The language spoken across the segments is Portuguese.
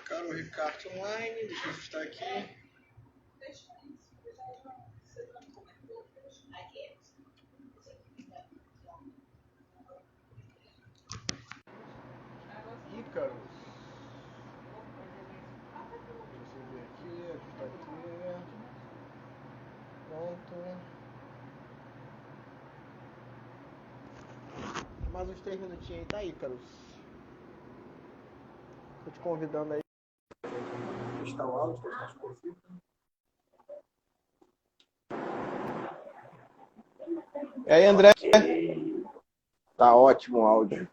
Caro Ricardo Online, deixa eu ajustar aqui. Ícaros. Deixa eu ver aqui, ajustar aqui. Pronto. Mais uns 3 minutinhos aí, tá, Ícaros? Tô te convidando aí. Testar o áudio, testar as coisas. E aí, André? Tá ótimo o áudio.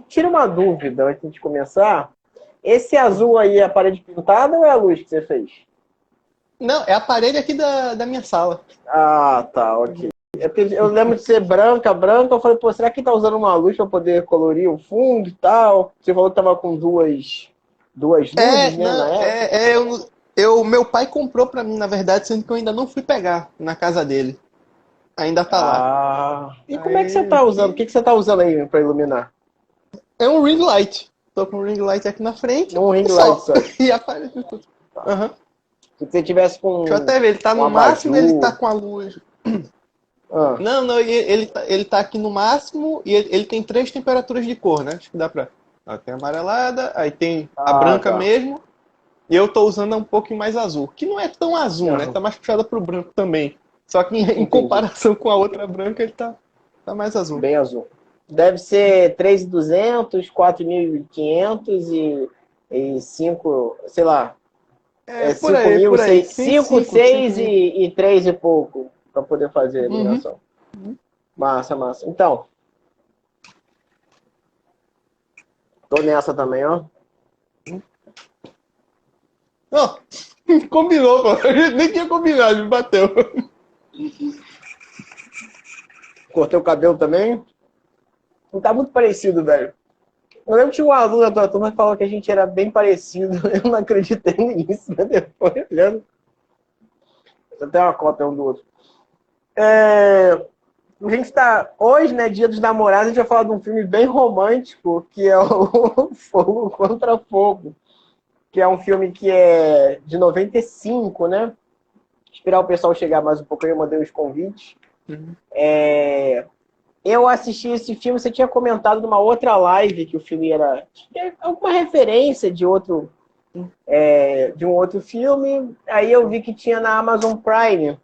Tira uma dúvida antes de começar. Esse azul aí é a parede pintada ou é a luz que você fez? Não, é a parede aqui da minha sala. Ah, tá, ok. É porque eu lembro de ser branca. Eu falei, pô, será que tá usando uma luz pra poder colorir o fundo e tal? Você falou que tava com duas luzes, né, na época. Meu pai comprou pra mim, na verdade, sendo que eu ainda não fui pegar na casa dele. Ainda tá lá. Ah, e como é que você tá usando? O que você tá usando aí pra iluminar? É um ring light. Tô com um ring light aqui na frente. Um ring e light só. E aparece tudo. Uhum. Se você tivesse com Deixa eu até ver, ele tá no máximo, ele tá com a luz. Ah. Não, ele tá aqui no máximo e ele tem 3 temperaturas de cor, né? Acho que dá pra. Ó, tem a amarelada, aí tem a branca Tá. mesmo. E eu tô usando um pouquinho mais azul. Que não é tão azul, né? Tá mais puxada pro branco também. Só que em comparação com a outra branca, ele tá mais azul. Bem azul. Deve ser 3.200, 4.500 e 5, sei lá. É, por 5 aí, mil, por aí. 5, 6 5 mil. e 3 e pouco para poder fazer a iluminação. Massa. Então, tô nessa também, ó. Ó, combinou, pô. A gente nem tinha combinado, me bateu. Cortei o cabelo também. Não tá muito parecido, velho. Eu lembro que tinha um aluno da tua turma que falou que a gente era bem parecido. Eu não acreditei nisso, né? Depois olhando. Até uma cópia um do outro. A gente tá... Hoje, né, Dia dos Namorados, a gente vai falar de um filme bem romântico, que é o Fogo Contra Fogo. Que é um filme que é de 95, né? Esperar o pessoal chegar mais um pouco aí, eu mandei os convites. Eu assisti esse filme, você tinha comentado numa outra live que o filme era alguma referência de outro de um outro filme. Aí eu vi que tinha na Amazon Prime.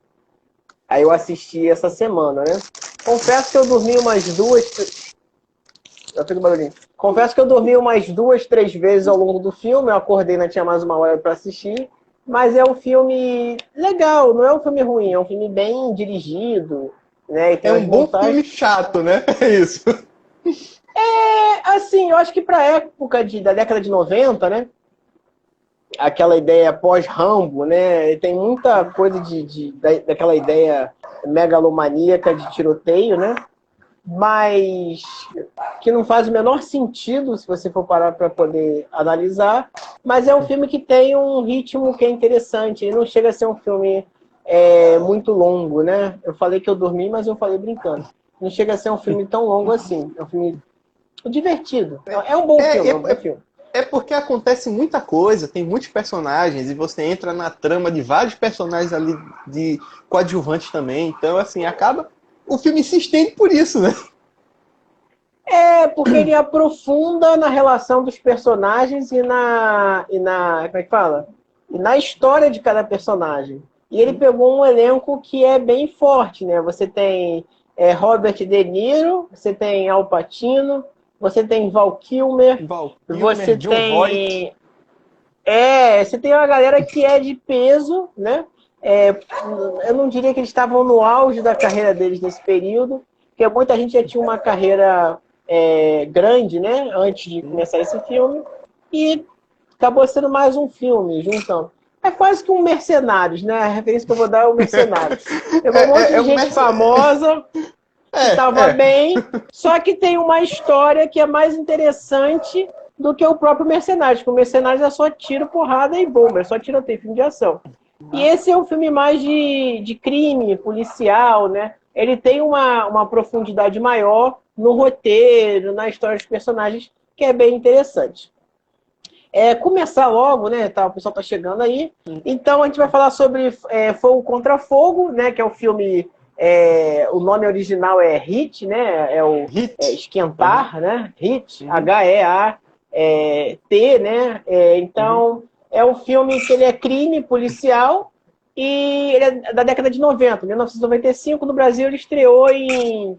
Aí eu assisti essa semana, né? Confesso que eu dormi umas duas... Eu fiz um barulhinho. Confesso que eu dormi umas 2, 3 vezes ao longo do filme. Eu acordei, não tinha mais uma hora para assistir. Mas é um filme legal, não é um filme ruim. É um filme bem dirigido, né? E tem É um bom filme chato, né? É isso. Assim, eu acho que pra época da década de 90, né? Aquela ideia pós-Rambo, né? Tem muita coisa daquela ideia megalomaníaca de tiroteio, né? Mas que não faz o menor sentido se você for parar para poder analisar. Mas é um filme que tem um ritmo que é interessante. Ele não chega a ser um filme muito longo, né? Eu falei que eu dormi, mas eu falei brincando. Não chega a ser um filme tão longo assim. É um filme divertido. É um bom filme, é um bom filme. É porque acontece muita coisa, tem muitos personagens, e você entra na trama de vários personagens ali de coadjuvantes também. Então, assim, acaba... O filme se estende por isso, né? Porque ele aprofunda na relação dos personagens e na como é que fala? E na história de cada personagem. E ele pegou um elenco que é bem forte, né? Você tem Robert De Niro, você tem Al Pacino, você tem Val Kilmer, você Jon tem Voight. você tem uma galera que é de peso, né? Eu não diria que eles estavam no auge da carreira deles nesse período, porque muita gente já tinha uma carreira grande, né? Antes de começar esse filme, e acabou sendo mais um filme, juntando. É quase que um Mercenários, né? A referência que eu vou dar é o Mercenários. Tem um monte de gente famosa que estava bem, só que tem uma história que é mais interessante do que o próprio Mercenários, porque o Mercenários é só tiro, porrada e bomba, é só tiroteio, filme de ação. E esse é um filme mais de crime policial, né? Ele tem uma profundidade maior no roteiro, na história dos personagens, que é bem interessante. Começar logo, né? Tá, o pessoal tá chegando aí. Então a gente vai falar sobre Fogo contra Fogo, né? Que é o filme. O nome original é Hit, né? Esquentar, né? Hit, Heat, né? Então é um filme que ele é crime policial e ele é da década de 90, 1995. No Brasil ele estreou em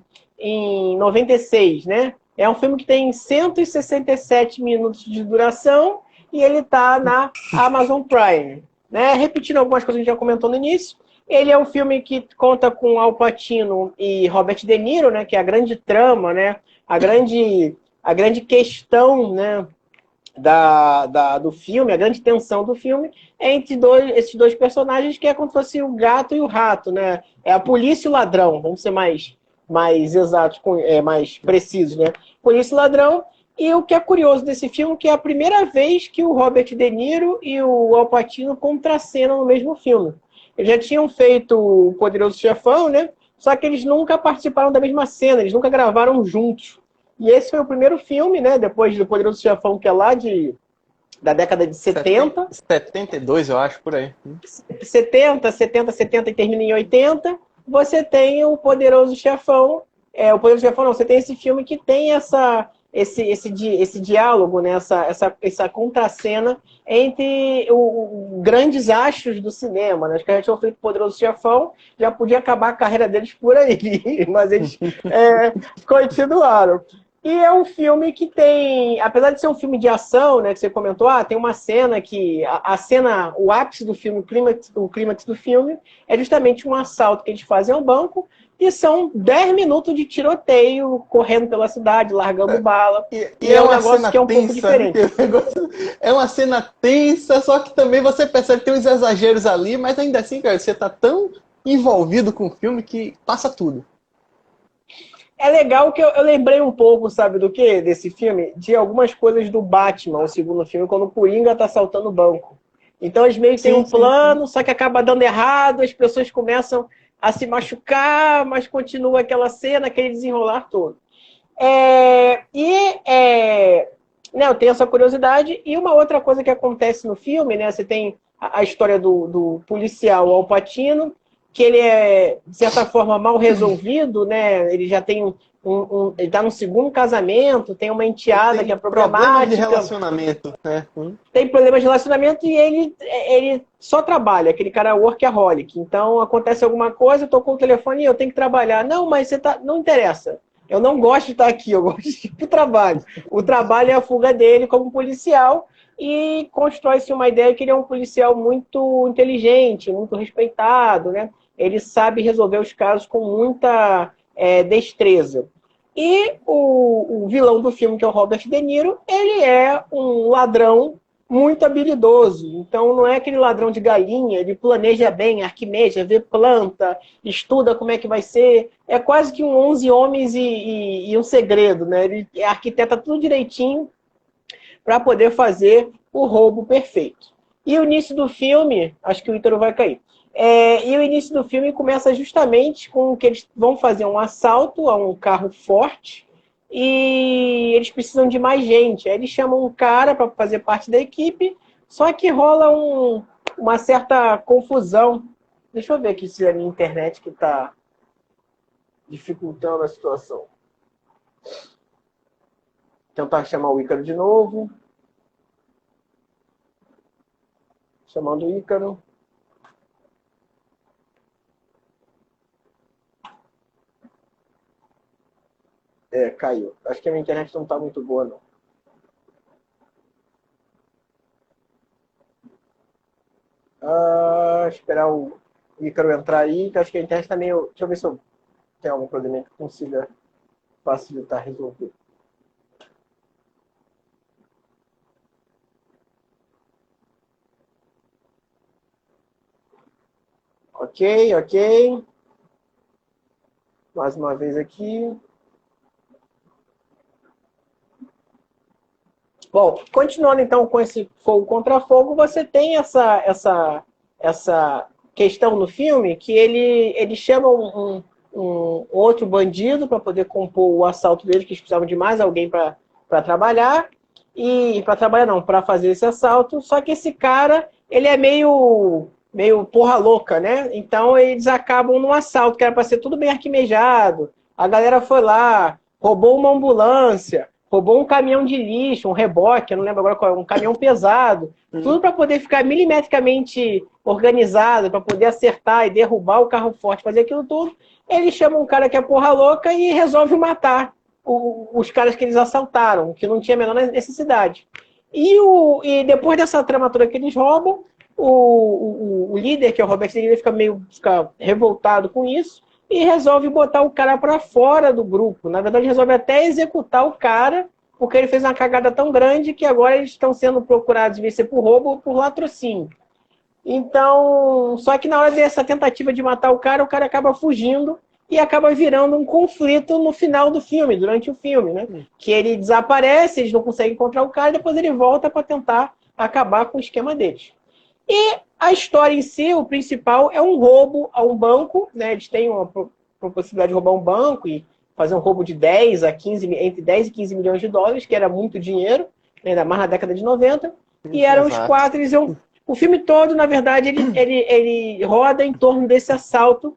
96, né? É um filme que tem 167 minutos de duração e ele está na Amazon Prime. Né? Repetindo algumas coisas que a gente já comentou no início, ele é um filme que conta com Al Pacino e Robert De Niro, né? Que é a grande trama, né? A grande questão, né? Do filme, a grande tensão do filme é entre esses dois personagens, que é como se fosse o gato e o rato, né? É a polícia e o ladrão, vamos ser mais exatos, mais precisos, né? Polícia e ladrão. E o que é curioso desse filme, que é a primeira vez que o Robert De Niro e o Al Pacino contracenam no mesmo filme. Eles já tinham feito o Poderoso Chefão, né? Só que eles nunca participaram da mesma cena, eles nunca gravaram juntos. E esse foi o primeiro filme, né? Depois do Poderoso Chefão, que é lá da década de 70. 72, eu acho, por aí. 70 e termina em 80. Você tem o Poderoso Chefão. O Poderoso Chefão não, você tem esse filme que tem esse diálogo, né? essa contracena entre grandes astros do cinema. Né? Acho que a gente tinha feito Poderoso Chefão, já podia acabar a carreira deles por aí, mas eles continuaram. E é um filme que tem, apesar de ser um filme de ação, né, que você comentou, tem uma cena que, o ápice do filme, o clímax do filme, é justamente um assalto que eles fazem ao banco, e são 10 minutos de tiroteio, correndo pela cidade, largando bala. E é um negócio que é um pouco diferente. É uma cena tensa, só que também você percebe que tem uns exageros ali, mas ainda assim, cara, você tá tão envolvido com o filme que passa tudo. É legal que eu lembrei um pouco, sabe do que? Desse filme? De algumas coisas do Batman, o segundo filme, quando o Coringa tá assaltando o banco. Então eles meio que têm um plano, só que acaba dando errado, as pessoas começam a se machucar, mas continua aquela cena, aquele desenrolar todo. Né, eu tenho essa curiosidade. E uma outra coisa que acontece no filme, né? Você tem a história do policial Al Pacino, que ele é, de certa forma, mal resolvido, né? Ele já tem ele está no segundo casamento, tem uma enteada que é problemática. Problemas de relacionamento, né? Tem problemas de relacionamento e ele só trabalha, aquele cara workaholic. Então, acontece alguma coisa, tocou o telefone e eu tenho que trabalhar. Não, mas não interessa. Eu não gosto de estar aqui, eu gosto de ir para o trabalho. O trabalho é a fuga dele como policial e constrói-se uma ideia que ele é um policial muito inteligente, muito respeitado, né? Ele sabe resolver os casos com muita destreza. E o vilão do filme, que é o Robert De Niro, ele é um ladrão muito habilidoso. Então não é aquele ladrão de galinha, ele planeja bem, arquimeja, vê planta, estuda como é que vai ser. É quase que um 11 homens e um segredo, né? Ele arquiteta tudo direitinho para poder fazer o roubo perfeito. E o início do filme, acho que o Ícaro vai cair. E o início do filme começa justamente com que eles vão fazer um assalto a um carro forte e eles precisam de mais gente. Aí eles chamam um cara para fazer parte da equipe, só que rola uma certa confusão. Deixa eu ver aqui se é a minha internet que está dificultando a situação. Tentar chamar o Ícaro de novo. Chamando o Ícaro. Caiu. Acho que a minha internet não está muito boa, não. Esperar o Ícaro entrar aí, que acho que a internet está meio... Deixa eu ver se eu tenho algum problema que consiga facilitar resolver. Ok. Mais uma vez aqui. Bom, continuando então com esse fogo contra fogo, você tem essa essa questão no filme, que ele chama um outro bandido para poder compor o assalto dele, que eles precisavam de mais alguém para trabalhar, e para trabalhar não, para fazer esse assalto, só que esse cara, ele é meio porra louca, né? Então eles acabam num assalto, que era para ser tudo bem arquimejado, a galera foi lá, roubou uma ambulância, roubou um caminhão de lixo, um reboque, eu não lembro agora qual é, um caminhão pesado, tudo para poder ficar milimetricamente organizado, para poder acertar e derrubar o carro forte, fazer aquilo tudo. Eles chamam um cara que é porra louca e resolve matar os caras que eles assaltaram, que não tinha a menor necessidade. E depois dessa trama toda que eles roubam, o líder, que é o Robert De Niro, fica revoltado com isso e resolve botar o cara para fora do grupo. Na verdade, resolve até executar o cara, porque ele fez uma cagada tão grande que agora eles estão sendo procurados, de ser por roubo ou por latrocínio. Então, só que na hora dessa tentativa de matar o cara acaba fugindo e acaba virando um conflito no final do filme, durante o filme, né? Que ele desaparece, eles não conseguem encontrar o cara, e depois ele volta para tentar acabar com o esquema deles. E a história em si, o principal, é um roubo a um banco, né? Eles têm uma possibilidade de roubar um banco e fazer um roubo de entre 10 e 15 milhões de dólares, que era muito dinheiro, ainda mais na década de 90. E eram os quatro, o filme todo, na verdade, ele roda em torno desse assalto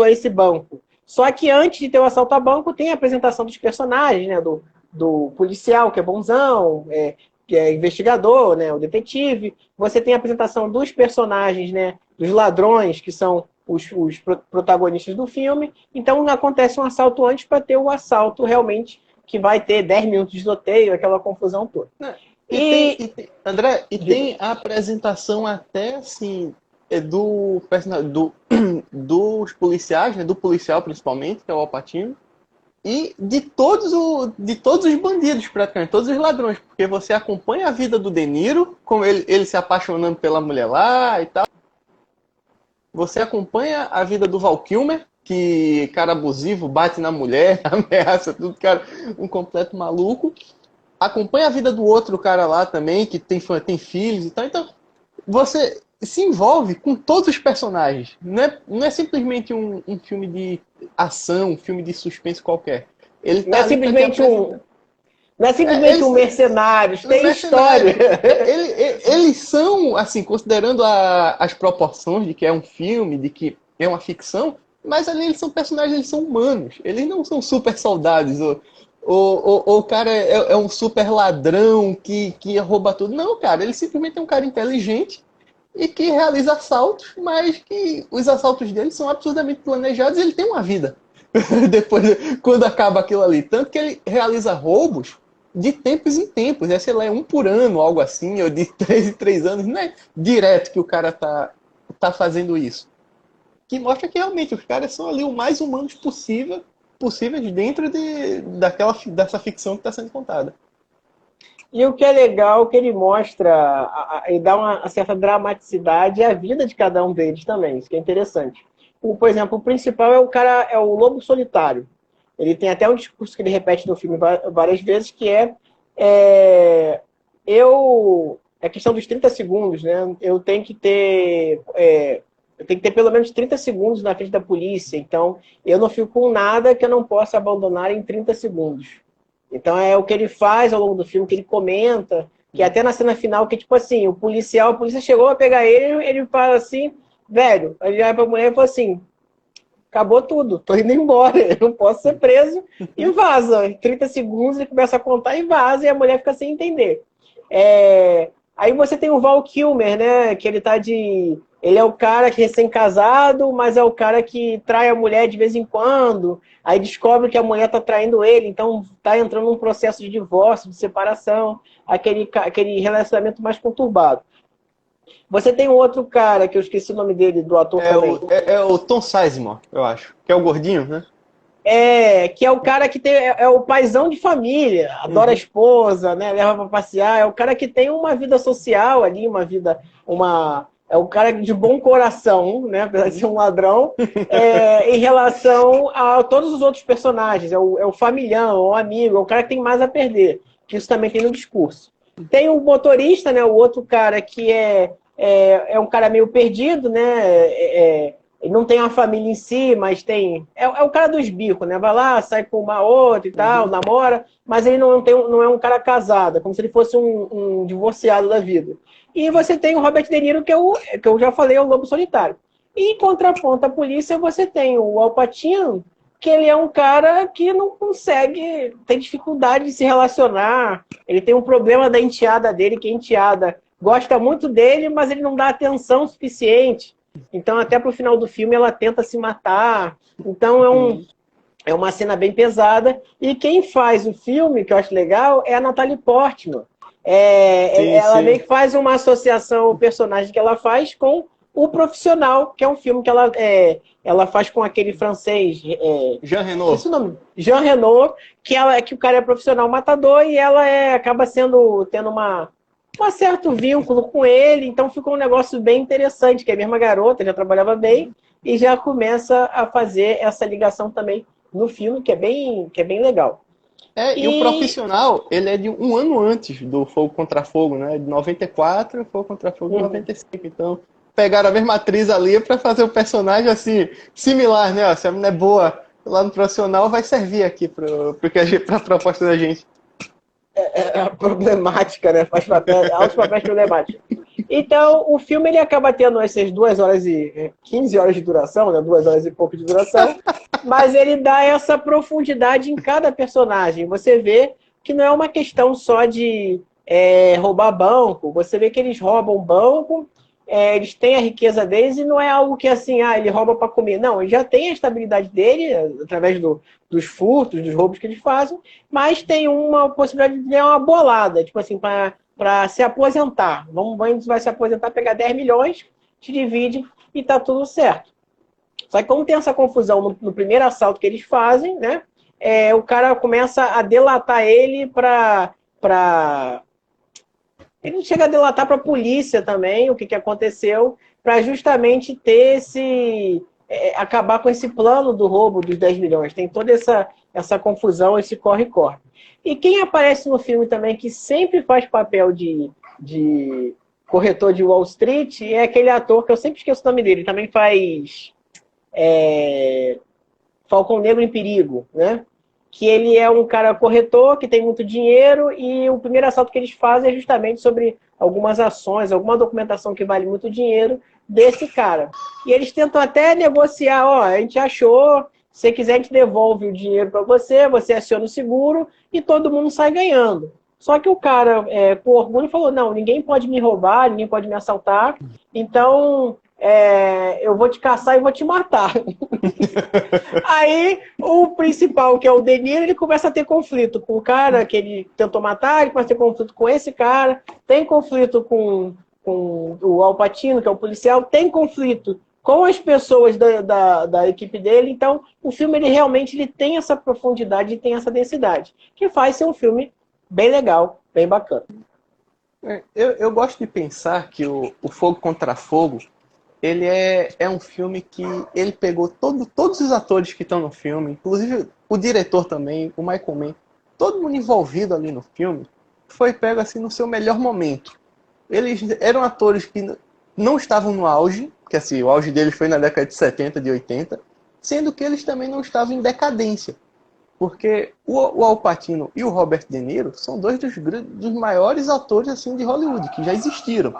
a esse banco. Só que antes de ter o assalto a banco, tem a apresentação dos personagens, né? Do policial, que é bonzão, que é investigador, né? O detetive. Você tem a apresentação dos personagens, né? Dos ladrões, que são os protagonistas do filme. Então, acontece um assalto antes para ter o assalto realmente, que vai ter 10 minutos de tiroteio, aquela confusão toda. André, tem a apresentação até assim dos policiais, né, do policial principalmente, que é o Al Pacino, e de todos os bandidos, praticamente, todos os ladrões, porque você acompanha a vida do De Niro, como ele se apaixonando pela mulher lá e tal. Você acompanha a vida do Val Kilmer, que cara abusivo, bate na mulher, ameaça tudo, cara, um completo maluco. Acompanha a vida do outro cara lá também, que tem filhos e tal. Então, você se envolve com todos os personagens. Não é simplesmente um filme de ação, um filme de suspense qualquer. Ele não é simplesmente um Mercenários, tem história. Eles são, assim, considerando as proporções de que é um filme, de que é uma ficção, mas ali eles são personagens, eles são humanos. Eles não são super soldados, o cara é um super ladrão que rouba tudo. Não, cara, ele simplesmente é um cara inteligente e que realiza assaltos, mas que os assaltos dele são absurdamente planejados e ele tem uma vida depois, quando acaba aquilo ali. Tanto que ele realiza roubos de tempos em tempos, sei lá, um por ano, algo assim, ou de 3 em 3 anos. Não é direto que o cara tá fazendo isso. Que mostra que realmente os caras são ali o mais humanos possíveis dentro dessa ficção que está sendo contada. E o que é legal é que ele mostra e dá uma certa dramaticidade à vida de cada um deles também, isso que é interessante. Por exemplo, o principal é o lobo solitário. Ele tem até um discurso que ele repete no filme várias vezes, que é a questão dos 30 segundos, né? Eu tenho que ter pelo menos 30 segundos na frente da polícia, então eu não fico com nada que eu não possa abandonar em 30 segundos. Então é o que ele faz ao longo do filme, que ele comenta, que até na cena final, que tipo assim, a polícia chegou a pegar ele fala assim, velho, ele olha pra mulher e fala assim, acabou tudo, tô indo embora, eu não posso ser preso, e vaza. Em 30 segundos ele começa a contar e vaza, e a mulher fica sem entender. Aí você tem o Val Kilmer, né, que ele é o cara que é recém-casado, mas é o cara que trai a mulher de vez em quando, aí descobre que a mulher tá traindo ele, então tá entrando num processo de divórcio, de separação, aquele relacionamento mais conturbado. Você tem um outro cara, que eu esqueci o nome dele, do ator também. É o Tom Sizemore, eu acho. Que é o gordinho, né? Que é o cara que é o paizão de família, adora a esposa, né, leva pra passear, é o cara que tem uma vida social ali, é o cara de bom coração, né, apesar de ser um ladrão, em relação a todos os outros personagens, é o familhão, é o amigo, é o cara que tem mais a perder, que isso também tem no discurso. Tem o motorista, né, o outro cara que é um cara meio perdido, né? Ele não tem uma família em si, mas tem. É o cara dos bicos, né? Vai lá, sai com uma outra e tal, namora, mas ele não é um cara casado, é como se ele fosse um divorciado da vida. E você tem o Robert De Niro, que eu já falei, é o Lobo Solitário. E em contraponto à polícia, você tem o Al Pacino, que ele é um cara que não consegue, tem dificuldade de se relacionar. Ele tem um problema da enteada dele, que a enteada gosta muito dele, mas ele não dá atenção suficiente. Então, até pro final do filme, ela tenta se matar. Então, é uma cena bem pesada. E quem faz o filme, que eu acho legal, é a Natalie Portman. Ela meio que faz uma associação, o personagem que ela faz com O Profissional, que é um filme que ela faz com aquele francês... Jean Reno. Esse nome? Jean Reno, que o cara é profissional matador e ela acaba tendo um certo vínculo com ele, então ficou um negócio bem interessante, que é a mesma garota, já trabalhava bem, e já começa a fazer essa ligação também no filme, que é bem legal. E o Profissional, ele é de um ano antes do Fogo Contra Fogo, né? De 94, Fogo Contra Fogo de 95. Então, pegaram a mesma atriz ali para fazer um personagem assim, similar, né? Ó, se a menina é boa lá no Profissional, vai servir aqui pra proposta da gente. É problemática, né? Faz altos papéis problemáticos. Então, o filme ele acaba tendo essas 2 horas e 15 horas de duração, né? 2 horas e pouco de duração, mas ele dá essa profundidade em cada personagem. Você vê que não é uma questão só de roubar banco, você vê que eles roubam banco, eles têm a riqueza deles e não é algo que assim, ele rouba para comer. Não, ele já tem a estabilidade dele através dos furtos, dos roubos que eles fazem, mas tem uma possibilidade de ganhar uma bolada, tipo assim, para se aposentar. Vamos vai se aposentar, pegar 10 milhões, te divide e tá tudo certo. Só que como tem essa confusão no primeiro assalto que eles fazem, né? O cara começa a delatar ele ele chega a delatar para a polícia também o que aconteceu, para justamente ter acabar com esse plano do roubo dos 10 milhões. Tem toda essa confusão, esse corre-corre. E quem aparece no filme também, que sempre faz papel de corretor de Wall Street, é aquele ator que eu sempre esqueço o nome dele, também faz Falcão Negro em Perigo, né? Que ele é um cara corretor que tem muito dinheiro e o primeiro assalto que eles fazem é justamente sobre algumas ações, alguma documentação que vale muito dinheiro desse cara. E eles tentam até negociar, a gente achou, se você quiser a gente devolve o dinheiro para você, você aciona o seguro e todo mundo sai ganhando. Só que o cara, com orgulho, falou, não, ninguém pode me roubar, ninguém pode me assaltar, então eu vou te caçar e vou te matar. Aí o principal, que é o De Niro, ele começa a ter conflito com o cara que ele tentou matar, ele começa a ter conflito com esse cara, tem conflito com o Al Pacino, que é o policial, tem conflito com as pessoas da equipe dele. Então o filme ele tem essa profundidade e tem essa densidade, que faz ser um filme bem legal, bem bacana. Eu gosto de pensar que o Fogo Contra Fogo ele é um filme que ele pegou todos os atores que estão no filme, inclusive o diretor também, o Michael Mann, todo mundo envolvido ali no filme, foi pego assim no seu melhor momento. Eles eram atores que não estavam no auge, que assim, o auge deles foi na década de 70, de 80, sendo que eles também não estavam em decadência. Porque o Al Pacino e o Robert De Niro são dois dos maiores atores assim, de Hollywood, que já existiram.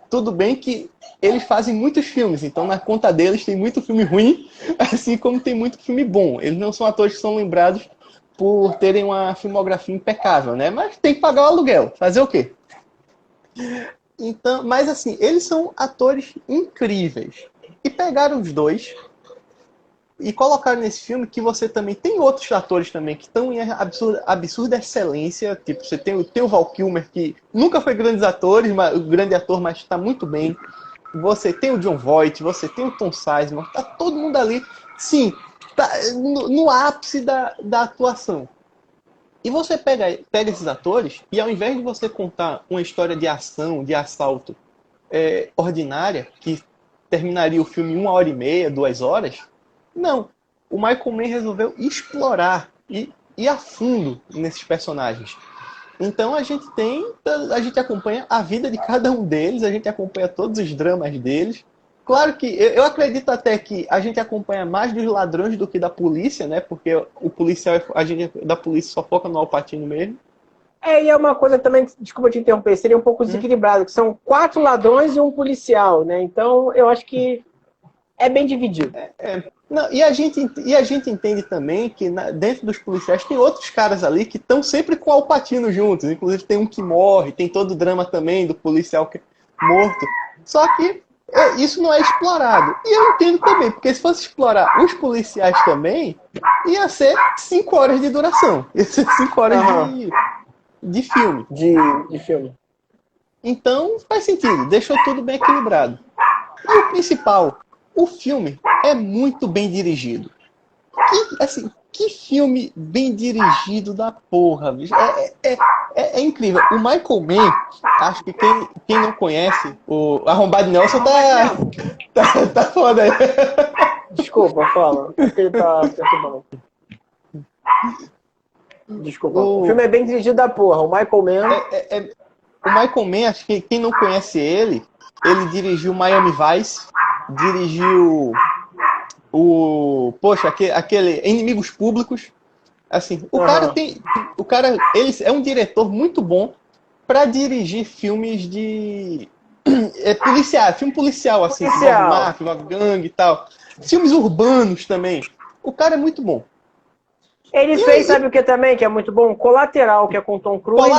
Tudo bem que eles fazem muitos filmes, então na conta deles tem muito filme ruim, assim como tem muito filme bom. Eles não são atores que são lembrados por terem uma filmografia impecável, né? Mas tem que pagar o aluguel. Fazer o quê? Então, mas assim, eles são atores incríveis. E pegaram os dois e colocaram nesse filme que você também tem outros atores também que estão em absurda excelência. Tipo, você tem o Val Kilmer, que nunca foi grande ator, mas está muito bem. Você tem o Jon Voight, você tem o Tom Sizemore, tá todo mundo ali, sim, tá no ápice da atuação. E você pega esses atores e ao invés de você contar uma história de ação, de assalto ordinária, que terminaria o filme em 1h30, 2 horas, não. O Michael Mann resolveu explorar e ir a fundo nesses personagens. Então a gente acompanha a vida de cada um deles, a gente acompanha todos os dramas deles. Claro que eu acredito até que a gente acompanha mais dos ladrões do que da polícia, né? Porque o policial, a gente da polícia só foca no Al Pacino mesmo. E é uma coisa também, desculpa te interromper, seria um pouco desequilibrado, que são 4 ladrões e um policial, né? Então, eu acho que é bem dividido. Não, e a gente entende também que dentro dos policiais tem outros caras ali que estão sempre com o Al Pacino juntos. Inclusive tem um que morre, tem todo o drama também do policial que é morto. Só que isso não é explorado. E eu entendo também, porque se fosse explorar os policiais também, ia ser 5 horas de duração. Ia ser 5 horas de filme. De filme. Então faz sentido, deixou tudo bem equilibrado. E o principal, o filme é muito bem dirigido. Que filme bem dirigido da porra, bicho. É incrível. O Michael Mann, acho que quem não conhece, o Arrombado Nelson tá foda aí. Desculpa, fala. Porque ele tá perturbando. Desculpa. O filme é bem dirigido da porra. O Michael Mann... O Michael Mann, acho que quem não conhece ele dirigiu Miami Vice, dirigiu aquele Inimigos Públicos. Assim, ele é um diretor muito bom para dirigir filmes de filme policial assim, que envolve máfia, envolve gangue e tal. Filmes urbanos também. O cara é muito bom. Ele fez, sabe o que também, que é muito bom? Colateral, que é com Tom Cruise.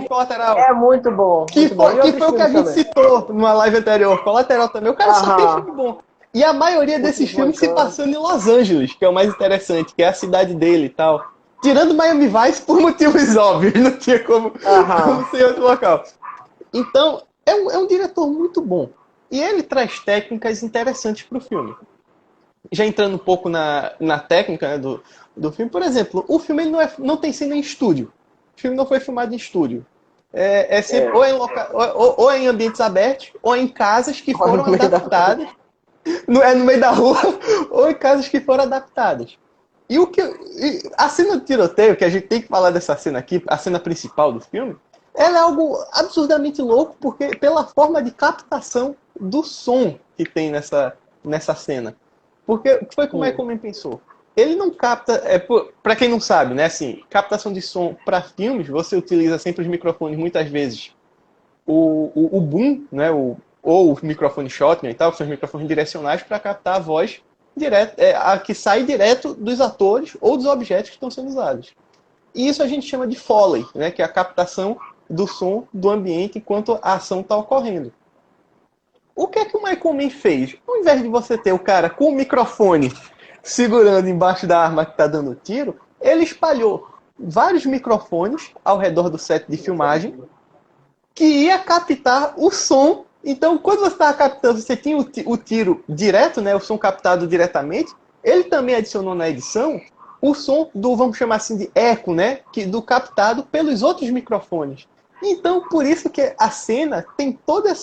Colateral. É muito bom. Que foi o que a gente citou numa live anterior. Colateral também. O cara só tem filme bom. E a maioria desses filmes se passando em Los Angeles, que é o mais interessante, que é a cidade dele e tal. Tirando Miami Vice por motivos óbvios, não tinha como ser outro local. Então, é um diretor muito bom. E ele traz técnicas interessantes para o filme. Já entrando um pouco na técnica, né, do filme, por exemplo, o filme ele não tem cena em estúdio. O filme não foi filmado em estúdio. É sempre ou é em ambientes abertos, ou em casas que foram adaptadas. No meio da rua, ou em casas que foram adaptadas. A cena do tiroteio, que a gente tem que falar dessa cena aqui, a cena principal do filme, ela é algo absurdamente louco, porque pela forma de captação do som que tem nessa cena. Porque o que foi que o Michael Mann pensou? Ele não capta, para quem não sabe, né, assim, captação de som para filmes, você utiliza sempre os microfones, muitas vezes, o boom, né, ou o microfone shotgun e tal, que são os microfones direcionais para captar a voz a que sai direto dos atores ou dos objetos que estão sendo usados. E isso a gente chama de Foley, né, que é a captação do som do ambiente enquanto a ação está ocorrendo. O que é que o Michael Mann fez? Ao invés de você ter o cara com o microfone segurando embaixo da arma que está dando tiro, ele espalhou vários microfones ao redor do set de filmagem que ia captar o som. Então, quando você estava captando, você tinha o tiro direto, né, o som captado diretamente. Ele também adicionou na edição o som do, vamos chamar assim, de eco, né, do captado pelos outros microfones. Então, por isso que a cena tem toda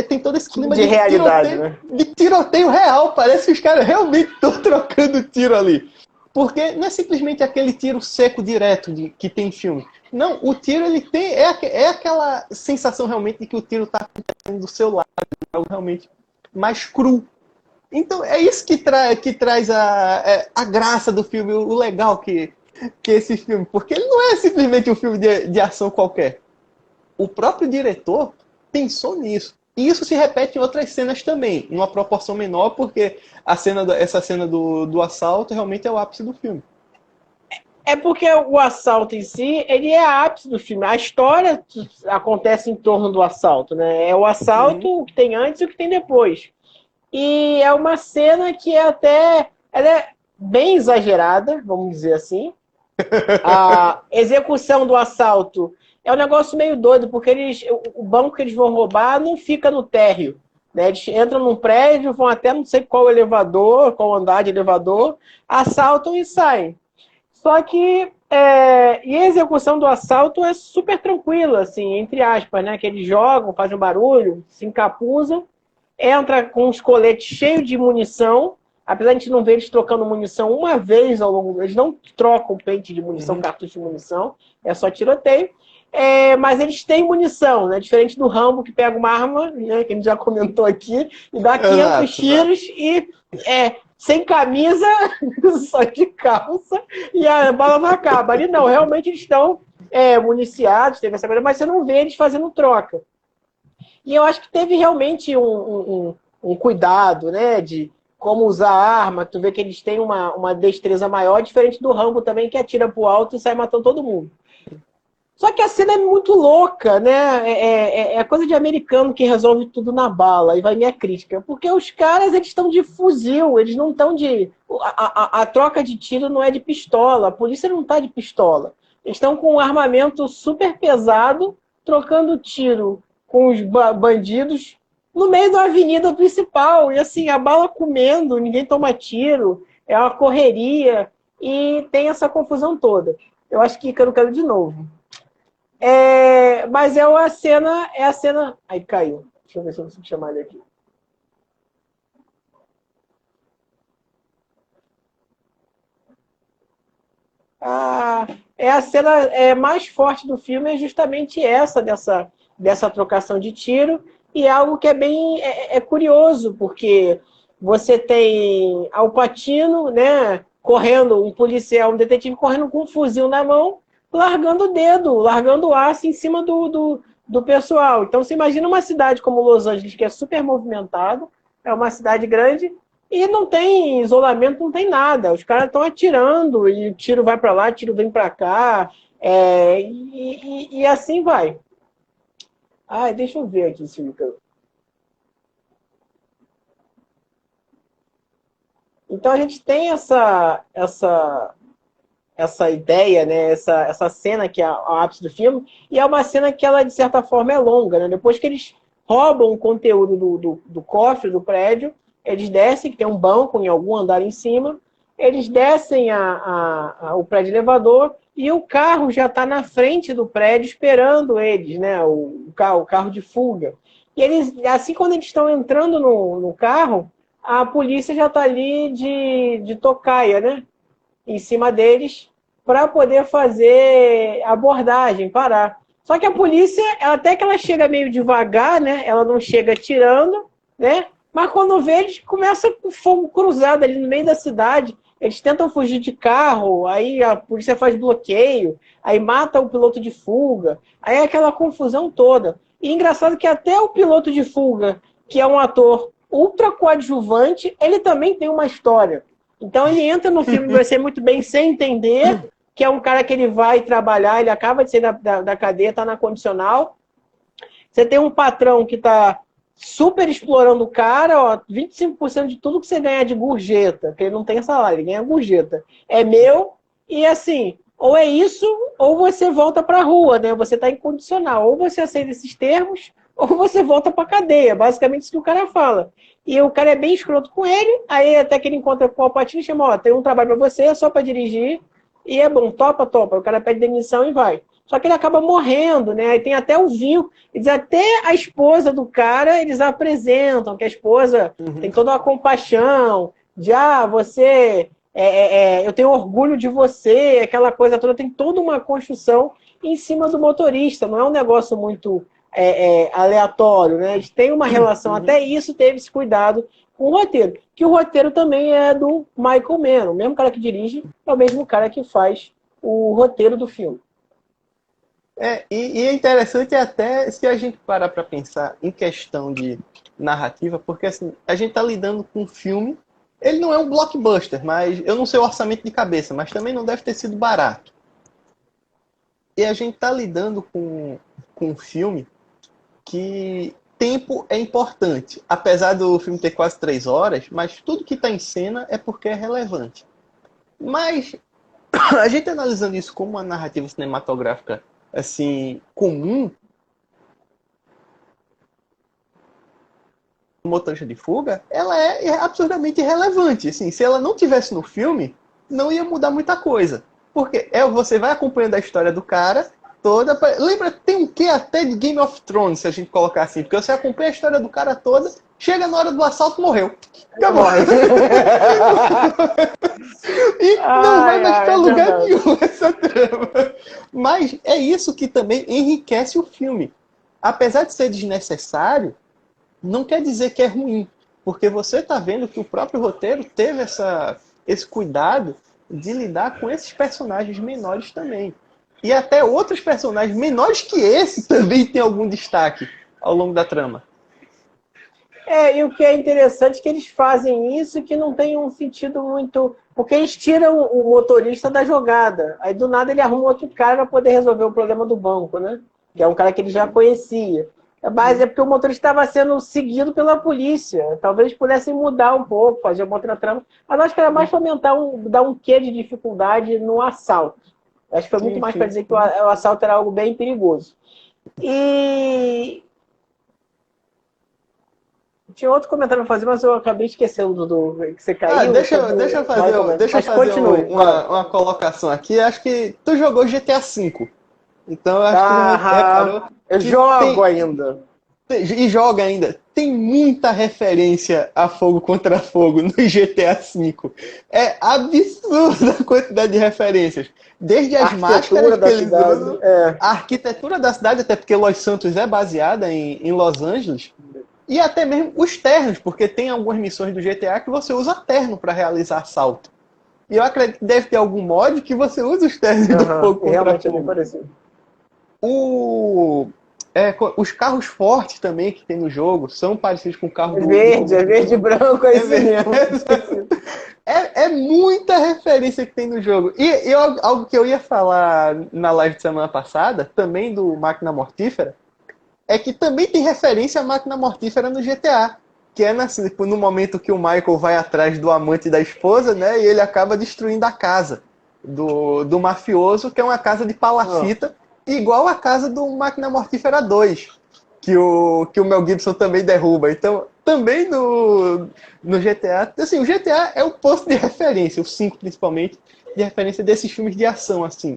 tem todo esse clima de realidade, tiroteio, né? De tiroteio real. Parece que os caras realmente estão trocando tiro ali. Porque não é simplesmente aquele tiro seco direto que tem em filme. Não, o tiro ele tem aquela sensação realmente de que o tiro está acontecendo do seu lado, algo realmente mais cru. Então é isso que traz a graça do filme, o legal que é esse filme, porque ele não é simplesmente um filme de ação qualquer. O próprio diretor pensou nisso. E isso se repete em outras cenas também, numa proporção menor, porque essa cena do assalto realmente é o ápice do filme. É porque o assalto em si, ele é ápice do filme. A história acontece em torno do assalto, né? É o assalto, o que tem antes e o que tem depois. E é uma cena que ela é bem exagerada, vamos dizer assim. A execução do assalto é um negócio meio doido, porque o banco que eles vão roubar não fica no térreo, né? Eles entram num prédio, vão até não sei qual elevador, qual andar de elevador, assaltam e saem. Só que e a execução do assalto é super tranquila, assim, entre aspas, né? Que eles jogam, fazem um barulho, se encapuzam, entra com os coletes cheios de munição, apesar de a gente não ver eles trocando munição uma vez ao longo, eles não trocam pente de munição, cartucho de munição, é só tiroteio. Mas eles têm munição, né? Diferente do Rambo, que pega uma arma, né, que a gente já comentou aqui, e dá 500 tiros e sem camisa, só de calça, e a bala não acaba. Ali não, realmente eles estão municiados, teve essa coisa, mas você não vê eles fazendo troca. E eu acho que teve realmente um cuidado, né, de como usar a arma. Tu vê que eles têm uma destreza maior, diferente do Rambo também, que atira pro alto e sai matando todo mundo. Só que a cena é muito louca, né? É coisa de americano que resolve tudo na bala. E vai minha crítica. Porque os caras, eles estão de fuzil, eles não estão de... A troca de tiro não é de pistola, a polícia não está de pistola. Eles estão com um armamento super pesado, trocando tiro com os bandidos no meio da avenida principal. E assim, a bala comendo, ninguém toma tiro, é uma correria. E tem essa confusão toda. Eu acho que eu quero de novo. Mas é a cena. Aí caiu. Deixa eu ver se eu consigo chamar ele aqui. A cena mais forte do filme é justamente essa, dessa trocação de tiro. E é algo que é bem curioso, porque você tem Al Pacino, né, correndo, um policial, um detetive correndo com um fuzil na mão, largando o dedo, largando o aço em cima do pessoal. Então, você imagina uma cidade como Los Angeles, que é super movimentada, é uma cidade grande, e não tem isolamento, não tem nada. Os caras estão atirando, e o tiro vai para lá, o tiro vem para cá, e assim vai. Deixa eu ver aqui se Então, a gente tem essa ideia, né? essa cena que é o ápice do filme, e é uma cena que ela, de certa forma, é longa. Né? Depois que eles roubam o conteúdo do cofre do prédio, eles descem, que tem um banco em algum andar em cima, eles descem o prédio elevador e o carro já está na frente do prédio esperando eles, né? o carro de fuga. E eles, assim, quando eles estão entrando no carro, a polícia já está ali de tocaia, né? Em cima deles, para poder fazer abordagem, parar. Só que a polícia, até que ela chega meio devagar, né? Ela não chega tirando, né? Mas quando vê, eles começam com fogo cruzado ali no meio da cidade. Eles tentam fugir de carro, aí a polícia faz bloqueio, aí mata o piloto de fuga, aí é aquela confusão toda. E engraçado que até o piloto de fuga, que é um ator ultra coadjuvante, ele também tem uma história. Então ele entra no filme, vai ser muito bem sem entender, que é um cara que ele vai trabalhar, ele acaba de sair da cadeia, está na condicional. Você tem um patrão que está super explorando o cara, ó, 25% de tudo que você ganha de gorjeta, porque ele não tem salário, ele ganha gorjeta. É meu, e assim, ou é isso, ou você volta para a rua, né? Você está incondicional. Ou você aceita esses termos, ou você volta para a cadeia. Basicamente isso que o cara fala. E o cara é bem escroto com ele, aí até que ele encontra com o Al Pacino e chama, ó, tem um trabalho para você, é só para dirigir, e é bom, topa. O cara pede demissão e vai. Só que ele acaba morrendo, né? E tem até o vinho, até a esposa do cara, eles apresentam, que a esposa tem toda uma compaixão, de, você... eu tenho orgulho de você, aquela coisa toda, tem toda uma construção em cima do motorista, não é um negócio muito aleatório, né? Eles têm uma relação, até isso teve esse cuidado com o roteiro, que o roteiro também é do Michael Mann, o mesmo cara que dirige, é o mesmo cara que faz o roteiro do filme. E é interessante até se a gente parar para pensar em questão de narrativa, porque assim, a gente está lidando com um filme, ele não é um blockbuster, mas eu não sei o orçamento de cabeça, mas também não deve ter sido barato. E a gente está lidando com um filme que tempo é importante. Apesar do filme ter quase 3 horas, mas tudo que está em cena é porque é relevante. Mas a gente analisando isso como uma narrativa cinematográfica assim, comum, motorista de fuga, ela é absurdamente irrelevante. Assim, se ela não tivesse no filme, não ia mudar muita coisa. Porque você vai acompanhando a história do cara toda. Lembra, tem um quê até de Game of Thrones, se a gente colocar assim, porque você acompanha a história do cara toda Chega na hora do assalto, morreu. Acabou. E não vai mais pra lugar nenhum essa trama. Mas é isso que também enriquece o filme. Apesar de ser desnecessário, não quer dizer que é ruim. Porque você tá vendo que o próprio roteiro teve esse cuidado de lidar com esses personagens menores também. E até outros personagens menores que esse também tem algum destaque ao longo da trama. E o que é interessante é que eles fazem isso que não tem um sentido muito... Porque eles tiram o motorista da jogada. Aí do nada ele arruma outro cara para poder resolver o problema do banco, né? Que é um cara que ele já conhecia. Mas é porque o motorista estava sendo seguido pela polícia. Talvez pudessem mudar um pouco, fazer uma outra trama. Mas acho que era mais para dar um quê de dificuldade no assalto. Acho que foi muito mais para dizer que o assalto era algo bem perigoso. E... Tinha outro comentário para fazer, mas eu acabei esquecendo do que você caiu. Deixa eu fazer uma colocação aqui. Acho que tu jogou GTA V. Então eu acho que tu reparou. Eu jogo ainda. E joga ainda. Tem muita referência a fogo contra fogo no GTA V. É absurda a quantidade de referências. Desde as máscaras que eles usam, a arquitetura da cidade, até porque Los Santos é baseada em Los Angeles. E até mesmo os ternos, porque tem algumas missões do GTA que você usa terno para realizar assalto. E eu acredito que deve ter algum mod que você usa os ternos do fogo contra realmente fogo. É bem parecido. Os carros fortes também que tem no jogo são parecidos com o carro do... É verde e branco, é isso mesmo. É muita referência que tem no jogo. E algo que eu ia falar na live de semana passada, também do Máquina Mortífera, é que também tem referência à Máquina Mortífera no GTA. Que é no momento que o Michael vai atrás do amante da esposa, né? E ele acaba destruindo a casa do mafioso, que é uma casa de palafita, igual a casa do Máquina Mortífera 2, que o Mel Gibson também derruba. Então, também no GTA... Assim, o GTA é o posto de referência, o 5 principalmente, de referência desses filmes de ação, assim.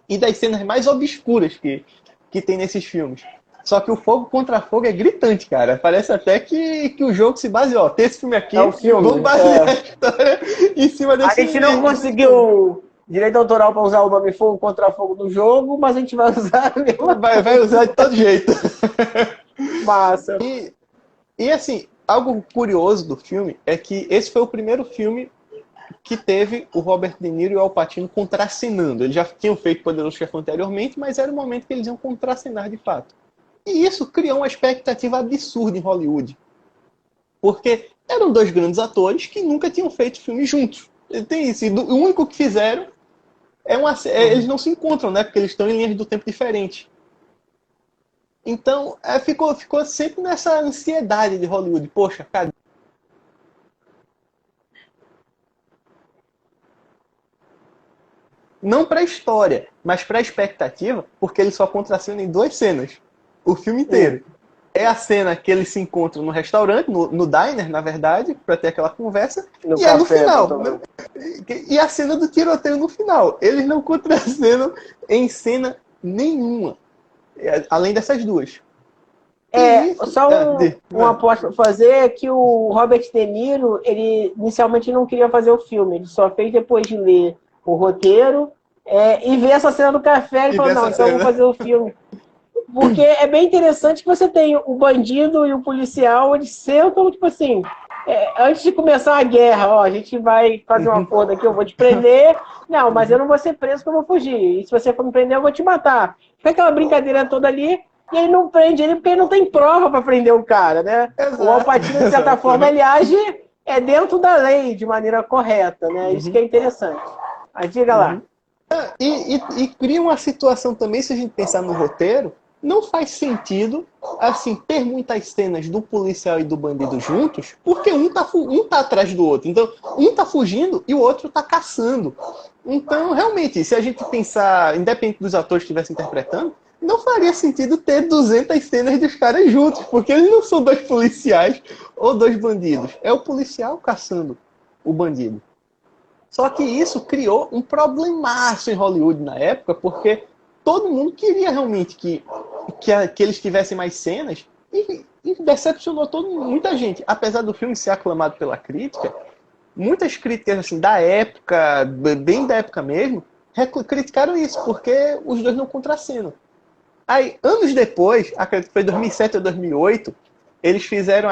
E das cenas mais obscuras que tem nesses filmes. Só que o fogo contra fogo é gritante, cara. Parece até que o jogo se baseou. Tem esse filme aqui, vamos basear a história em cima desse A gente não conseguiu direito autoral para usar o nome fogo contra fogo no jogo, mas a gente vai usar mesmo. Vai usar de todo jeito. Massa. E assim, algo curioso do filme é que esse foi o primeiro filme que teve o Robert De Niro e o Al Pacino contracenando. Eles já tinham feito Poderoso Chefão anteriormente, mas era o momento que eles iam contracenar de fato. E isso criou uma expectativa absurda em Hollywood. Porque eram dois grandes atores que nunca tinham feito filme juntos. Tem isso. E o único que fizeram eles não se encontram, né? Porque eles estão em linhas do tempo diferentes. Então, ficou sempre nessa ansiedade de Hollywood. Poxa, cara. Não para a história, mas para a expectativa, porque eles só contracenam em 2 cenas. O filme inteiro. É a cena que eles se encontram no restaurante, no diner, na verdade, para ter aquela conversa. E é no final. Né? E a cena do tiroteio no final. Eles não contracenam em cena nenhuma. Além dessas 2. Só uma aposta para fazer é que o Robert De Niro, ele inicialmente não queria fazer o filme. Ele só fez depois de ler o roteiro e ver essa cena do café e falou, não, então eu vou fazer o filme. Porque é bem interessante que você tem o bandido e o policial, eles sentam, tipo assim, antes de começar a guerra, a gente vai fazer um acordo aqui, eu vou te prender, não, mas eu não vou ser preso porque eu vou fugir, e se você for me prender, eu vou te matar. Fica aquela brincadeira toda ali, e ele não prende ele porque ele não tem prova para prender o cara, né? Exato, o Al Pacino, de certa forma, ele age dentro da lei, de maneira correta, né? Isso que é interessante. Mas diga lá. E cria uma situação também, se a gente pensar no roteiro, não faz sentido, assim, ter muitas cenas do policial e do bandido juntos, porque um tá atrás do outro. Então, um tá fugindo e o outro tá caçando. Então, realmente, se a gente pensar, independente dos atores que estivessem interpretando, não faria sentido ter 200 cenas dos caras juntos, porque eles não são 2 policiais ou 2 bandidos. É o policial caçando o bandido. Só que isso criou um problemaço em Hollywood na época, porque todo mundo queria realmente que eles tivessem mais cenas E decepcionou muita gente. Apesar do filme ser aclamado pela crítica, muitas críticas assim, da época, bem da época mesmo, criticaram isso, porque os dois não contracenam. Aí, anos depois, acredito que foi 2007 ou 2008, eles fizeram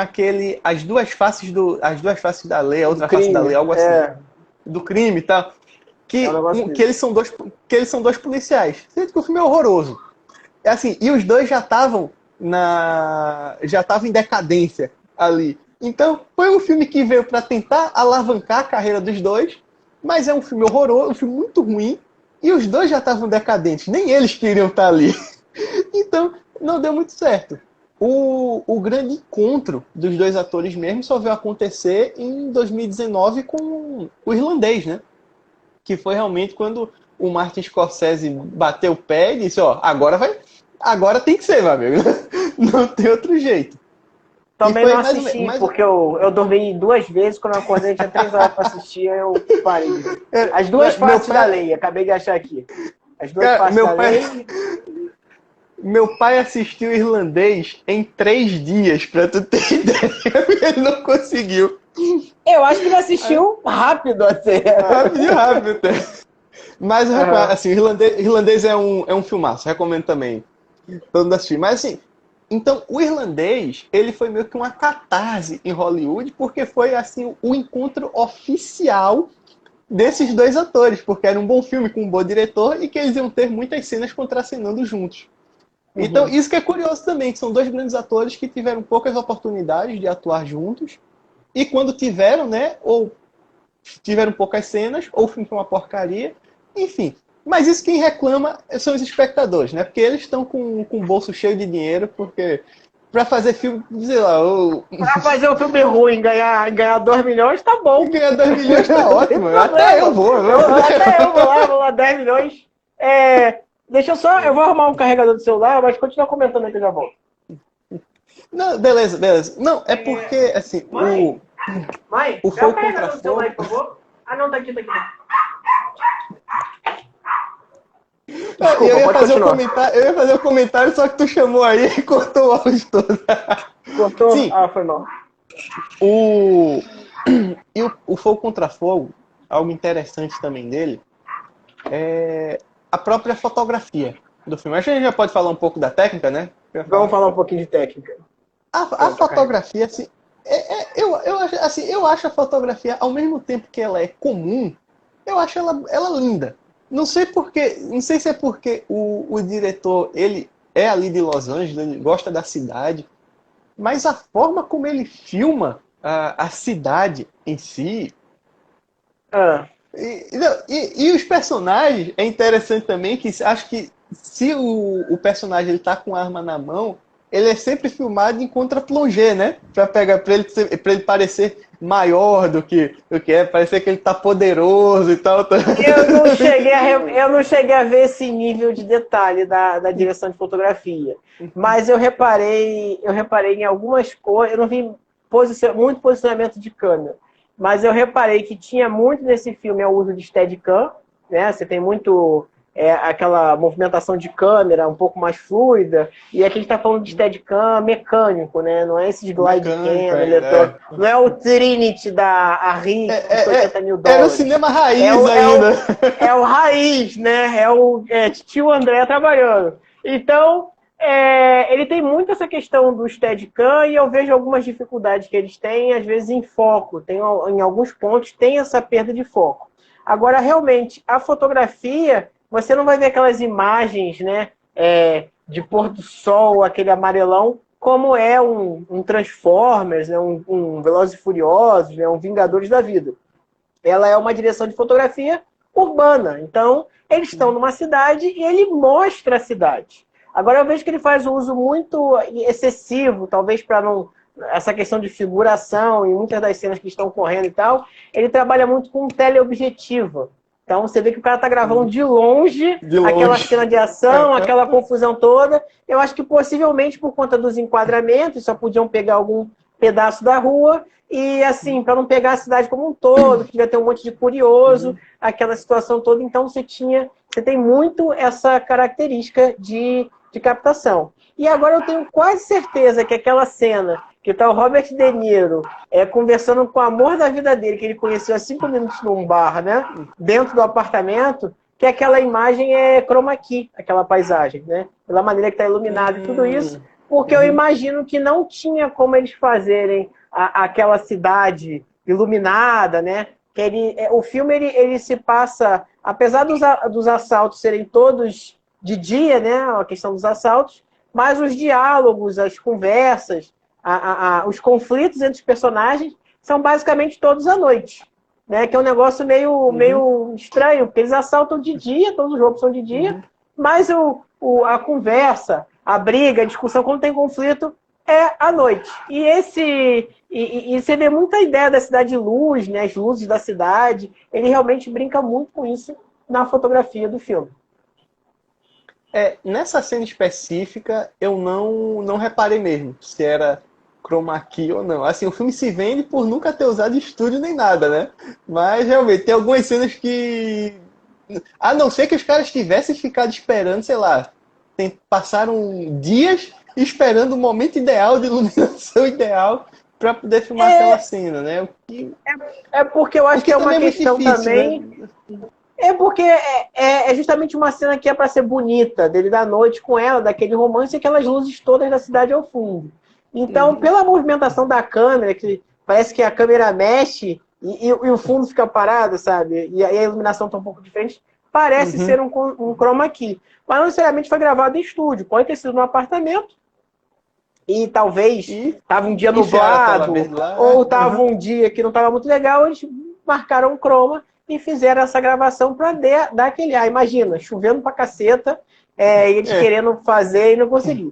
as duas faces da lei, a outra face da lei, algo assim, do crime e tal, que eles são dois policiais. Sendo que o filme é horroroso. Assim, e os dois já estavam em decadência ali. Então, foi um filme que veio para tentar alavancar a carreira dos dois, mas é um filme horroroso, um filme muito ruim, e os dois já estavam decadentes, nem eles queriam estar ali. Então, não deu muito certo. O grande encontro dos dois atores mesmo só veio acontecer em 2019 com o Irlandês, né? Que foi realmente quando o Martin Scorsese bateu o pé e disse, ó, agora tem que ser, meu amigo. Não tem outro jeito. Também não assisti, porque eu dormi 2 vezes, quando eu acordei tinha 3 horas para assistir, eu parei. As duas faces da lei, acabei de achar aqui. As duas faces da lei... Meu pai assistiu Irlandês em 3 dias, pra tu ter ideia. Ele não conseguiu. Eu acho que ele assistiu rápido, assim. Rápido. Mas, assim, Irlandês é um filmaço, recomendo também. Todo mundo assistir. Mas, assim, então, o Irlandês, ele foi meio que uma catarse em Hollywood, porque foi, assim, o encontro oficial desses dois atores, porque era um bom filme com um bom diretor e que eles iam ter muitas cenas contracenando juntos. Então, isso que é curioso também, que são dois grandes atores que tiveram poucas oportunidades de atuar juntos, e quando tiveram, né, ou tiveram poucas cenas, ou o filme foi uma porcaria, enfim. Mas isso quem reclama são os espectadores, né, porque eles estão com o bolso cheio de dinheiro, porque pra fazer filme, sei lá... Pra fazer um filme ruim, ganhar 2 milhões, tá bom. Ganhar 2 milhões tá ótimo, até eu vou. Até eu vou lá, 10 milhões. Deixa eu vou arrumar um carregador do celular, mas continua comentando aí que eu já volto. Não, beleza. Não, é porque, assim, Mãe, o fogo contra fogo... celular aí, por favor. Ah, não, tá aqui. Desculpa, eu ia fazer um comentário, só que tu chamou aí e cortou o áudio todo. Cortou? Sim. Ah, foi mal. E o Fogo contra Fogo, algo interessante também dele, é a própria fotografia do filme. Acho que a gente já pode falar um pouco da técnica, né? Vamos falar um pouquinho de técnica. A fotografia, assim, eu acho a fotografia, ao mesmo tempo que ela é comum, eu acho ela linda. Não sei se é porque o diretor, ele é ali de Los Angeles, ele gosta da cidade, mas a forma como ele filma a cidade em si... E os personagens, é interessante também que acho que se o personagem ele tá com a arma na mão, ele é sempre filmado em contra-plongé, né? Pra ele parecer maior do que é, parecer que ele tá poderoso e tal. Eu não cheguei a ver esse nível de detalhe da direção de fotografia. Mas eu reparei em algumas coisas, eu não vi muito posicionamento de câmera. Mas eu reparei que tinha muito nesse filme o uso de Steadicam, né? Você tem muito aquela movimentação de câmera um pouco mais fluida, e aqui a gente está falando de Steadicam mecânico, né? Não é esse de glide cam, eletrônico. Não é o Trinity da Arri, de 80 mil dólares. Era o cinema raiz ainda. É o raiz, né? É o tio André trabalhando. Então... ele tem muito essa questão do Steadicam e eu vejo algumas dificuldades que eles têm, às vezes em foco. Em alguns pontos tem essa perda de foco. Agora, realmente, a fotografia, você não vai ver aquelas imagens, né, de pôr do sol, aquele amarelão, como é um Transformers, né, um Velozes e Furiosos, né, um Vingadores da Vida. Ela é uma direção de fotografia urbana. Então, eles estão numa cidade e ele mostra a cidade. Agora eu vejo que ele faz um uso muito excessivo, talvez para não... Essa questão de figuração e muitas das cenas que estão correndo e tal, ele trabalha muito com teleobjetiva. Então você vê que o cara está gravando de longe aquela cena de ação, aquela confusão toda. Eu acho que possivelmente por conta dos enquadramentos, só podiam pegar algum pedaço da rua e assim, para não pegar a cidade como um todo, que devia ter um monte de curioso, aquela situação toda. Então você tem muito essa característica de captação. E agora eu tenho quase certeza que aquela cena que tá o Robert De Niro conversando com o amor da vida dele, que ele conheceu há 5 minutos num bar, né? Dentro do apartamento, que aquela imagem é chroma key, aquela paisagem, né? Pela maneira que está iluminado e tudo isso, porque eu imagino que não tinha como eles fazerem aquela cidade iluminada, né? Que o filme ele se passa, apesar dos assaltos serem todos de dia, né? A questão dos assaltos, mas os diálogos, as conversas, os conflitos entre os personagens são basicamente todos à noite, né? Que é um negócio meio estranho, porque eles assaltam de dia, todos os jogos são de dia, mas a conversa, a briga, a discussão, quando tem conflito, é à noite. E você vê muita ideia da cidade de luz, né? As luzes da cidade. Ele realmente brinca muito com isso na fotografia do filme. Nessa cena específica, eu não reparei mesmo se era chroma key ou não. Assim, o filme se vende por nunca ter usado estúdio nem nada, né? Mas, realmente, tem algumas cenas que... A não ser que os caras tivessem ficado esperando, sei lá, passaram dias esperando o momento ideal, de iluminação ideal, para poder filmar aquela cena, né? Porque eu acho que é uma questão difícil, também... né? Porque é justamente uma cena que é para ser bonita, dele da noite com ela, daquele romance, e aquelas luzes todas da cidade ao fundo. Então, pela movimentação da câmera, que parece que a câmera mexe e o fundo fica parado, sabe? E a iluminação está um pouco diferente, parece ser um chroma key. Mas não necessariamente foi gravado em estúdio, pode ter sido num apartamento, e talvez estava um dia nublado, ou estava um dia que não estava muito legal, eles marcaram um chroma e fizeram essa gravação para dar aquele ar. Imagina, chovendo pra caceta, eles querendo fazer e não conseguiram.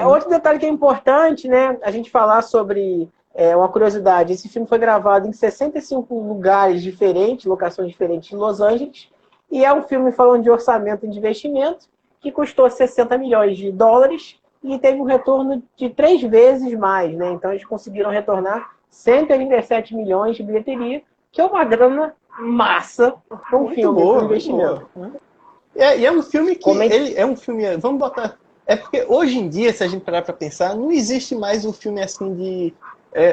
Outro detalhe que é importante, né, a gente falar sobre uma curiosidade, esse filme foi gravado em 65 lugares diferentes, locações diferentes em Los Angeles, e é um filme falando de orçamento e de investimento, que custou 60 milhões de dólares e teve um retorno de 3 vezes mais, né? Então eles conseguiram retornar 137 milhões de bilheteria, que é uma grana massa para um filme, para um investimento. E é um filme que... Ele é um filme... Vamos botar... É porque hoje em dia, se a gente parar para pensar, não existe mais um filme assim de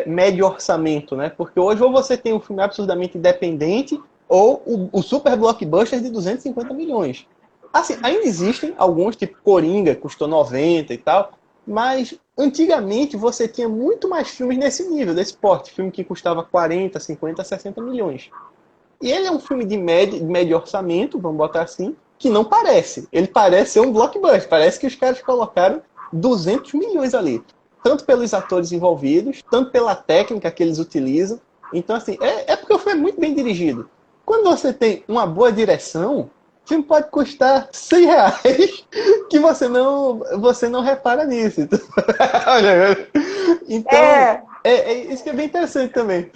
médio orçamento, né? Porque hoje ou você tem um filme absurdamente independente ou o super blockbuster de 250 milhões. Assim, ainda existem alguns, tipo Coringa, custou 90 e tal, mas antigamente você tinha muito mais filmes nesse nível, desse porte. Filme que custava 40, 50, 60 milhões. E ele é um filme de médio orçamento, vamos botar assim, que não parece. Ele parece ser um blockbuster. Parece que os caras colocaram 200 milhões ali. Tanto pelos atores envolvidos, tanto pela técnica que eles utilizam. Então, assim, porque o filme é muito bem dirigido. Quando você tem uma boa direção, o filme pode custar 100 reais que você não repara nisso. Então, isso que é bem interessante também.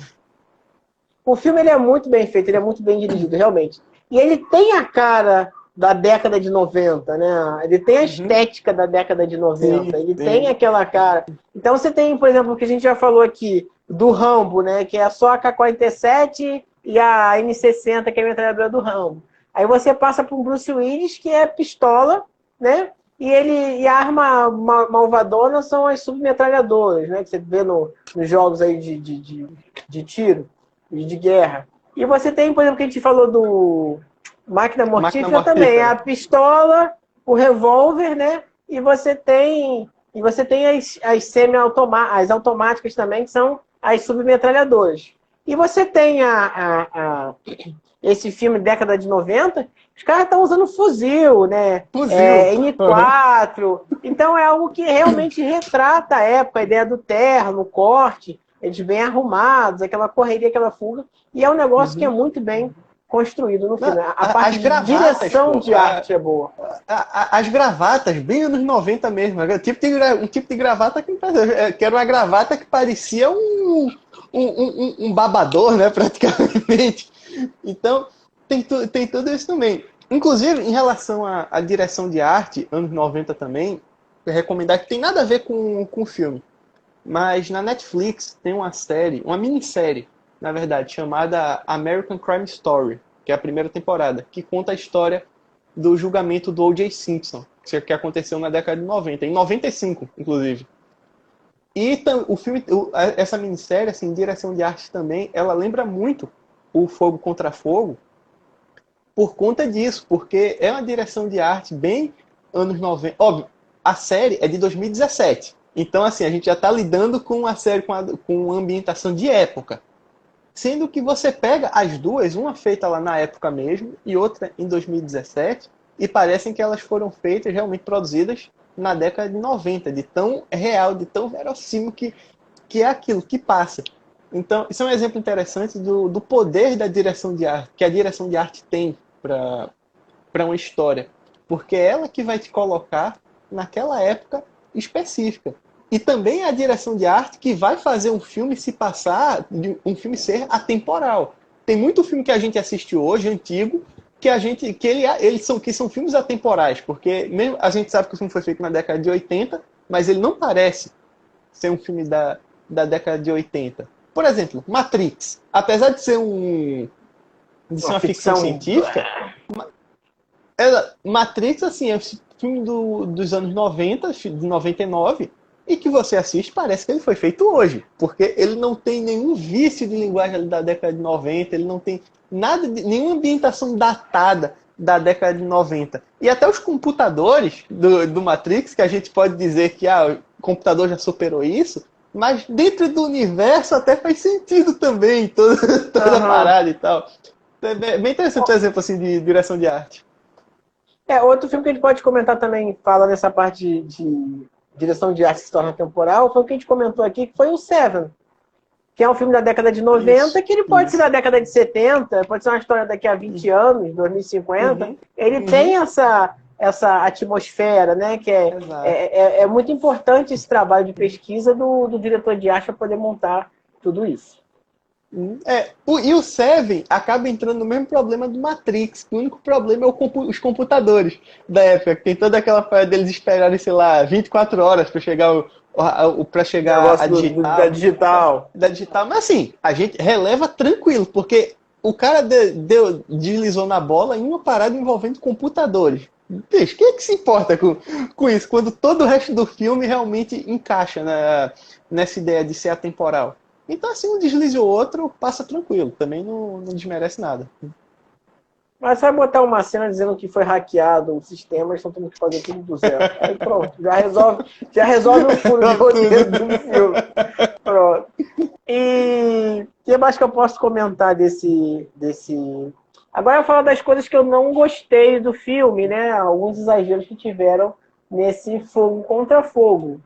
O filme ele é muito bem feito, ele é muito bem dirigido, realmente. E ele tem a cara da década de 90, né? Ele tem a estética da década de 90. Ele tem aquela cara. Então você tem, por exemplo, o que a gente já falou aqui, do Rambo, né? Que é só a K-47 e a M60, que é a metralhadora do Rambo. Aí você passa para o Bruce Willis, que é pistola, né? E a arma malvadona são as submetralhadoras, né? Que você vê nos jogos aí de tiro e de guerra. E você tem, por exemplo, que a gente falou do Máquina Mortífera também, a pistola, o revólver, né? E você tem as semi-automáticas, as automáticas também, que são as submetralhadoras. E você tem esse filme década de 90, os caras estão usando fuzil, né? M4. Então é algo que realmente retrata a época, a ideia do terno, o corte. Eles bem arrumados, aquela correria, aquela fuga. E é um negócio que é muito bem construído no filme. A parte de direção de arte é boa. As gravatas, bem anos 90 mesmo. Um tipo de gravata que era uma gravata que parecia um babador, né, praticamente. Então, tem tudo isso também. Inclusive, em relação à direção de arte, anos 90 também, eu recomendar que tem nada a ver com o filme. Mas na Netflix tem uma minissérie, na verdade, chamada American Crime Story, que é a primeira temporada, que conta a história do julgamento do O.J. Simpson, que aconteceu na década de 90, em 95, inclusive. E o filme, essa minissérie, assim, em direção de arte também, ela lembra muito o Fogo Contra Fogo por conta disso, porque é uma direção de arte bem anos 90. Óbvio, a série é de 2017. Então, assim, a gente já está lidando com uma série com uma ambientação de época. Sendo que você pega as duas, uma feita lá na época mesmo e outra em 2017, e parecem que elas foram feitas, realmente produzidas na década de 90, de tão real, de tão verossímil que é aquilo que passa. Então, isso é um exemplo interessante do poder da direção de arte, que a direção de arte tem para uma história. Porque é ela que vai te colocar naquela época específica. E também é a direção de arte que vai fazer um filme se passar, um filme ser atemporal. Tem muito filme que a gente assiste hoje, antigo, que são filmes atemporais, porque mesmo a gente sabe que o filme foi feito na década de 80, mas ele não parece ser um filme da década de 80. Por exemplo, Matrix. Apesar de ser uma ficção científica, Matrix, assim, é um filme dos anos 90, de 99, e que você assiste, parece que ele foi feito hoje, porque ele não tem nenhum vício de linguagem da década de 90, ele não tem nenhuma ambientação datada da década de 90. E até os computadores do Matrix, que a gente pode dizer que o computador já superou isso, mas dentro do universo até faz sentido também, toda a parada e tal. É bem interessante o exemplo assim, de direção de arte. Outro filme que a gente pode comentar também, fala nessa parte de direção de arte que se torna temporal, foi o que a gente comentou aqui, que foi o Seven, que é um filme da década de 90, que ele pode ser da década de 70, pode ser uma história daqui a 20 anos, 2050. Ele tem essa atmosfera, né? Que é muito importante esse trabalho de pesquisa do diretor de arte para poder montar tudo isso. E o Seven acaba entrando no mesmo problema do Matrix. O único problema é os computadores da época. Tem toda aquela parte deles esperarem, sei lá, 24 horas para chegar a digital. Da digital. Mas assim, a gente releva tranquilo, porque o cara deslizou na bola em uma parada envolvendo computadores. Bicho, quem é que se importa com isso? Quando todo o resto do filme realmente encaixa nessa ideia de ser atemporal. Então, assim, um deslize ou outro passa tranquilo. Também não desmerece nada. Mas vai botar uma cena dizendo que foi hackeado o sistema, eles estão tendo que fazer tudo do zero. Aí pronto, já resolve o furo de roteiro do filme. Pronto. E o que mais que eu posso comentar desse... Agora eu vou falar das coisas que eu não gostei do filme, né? Alguns exageros que tiveram nesse Fogo Contra Fogo.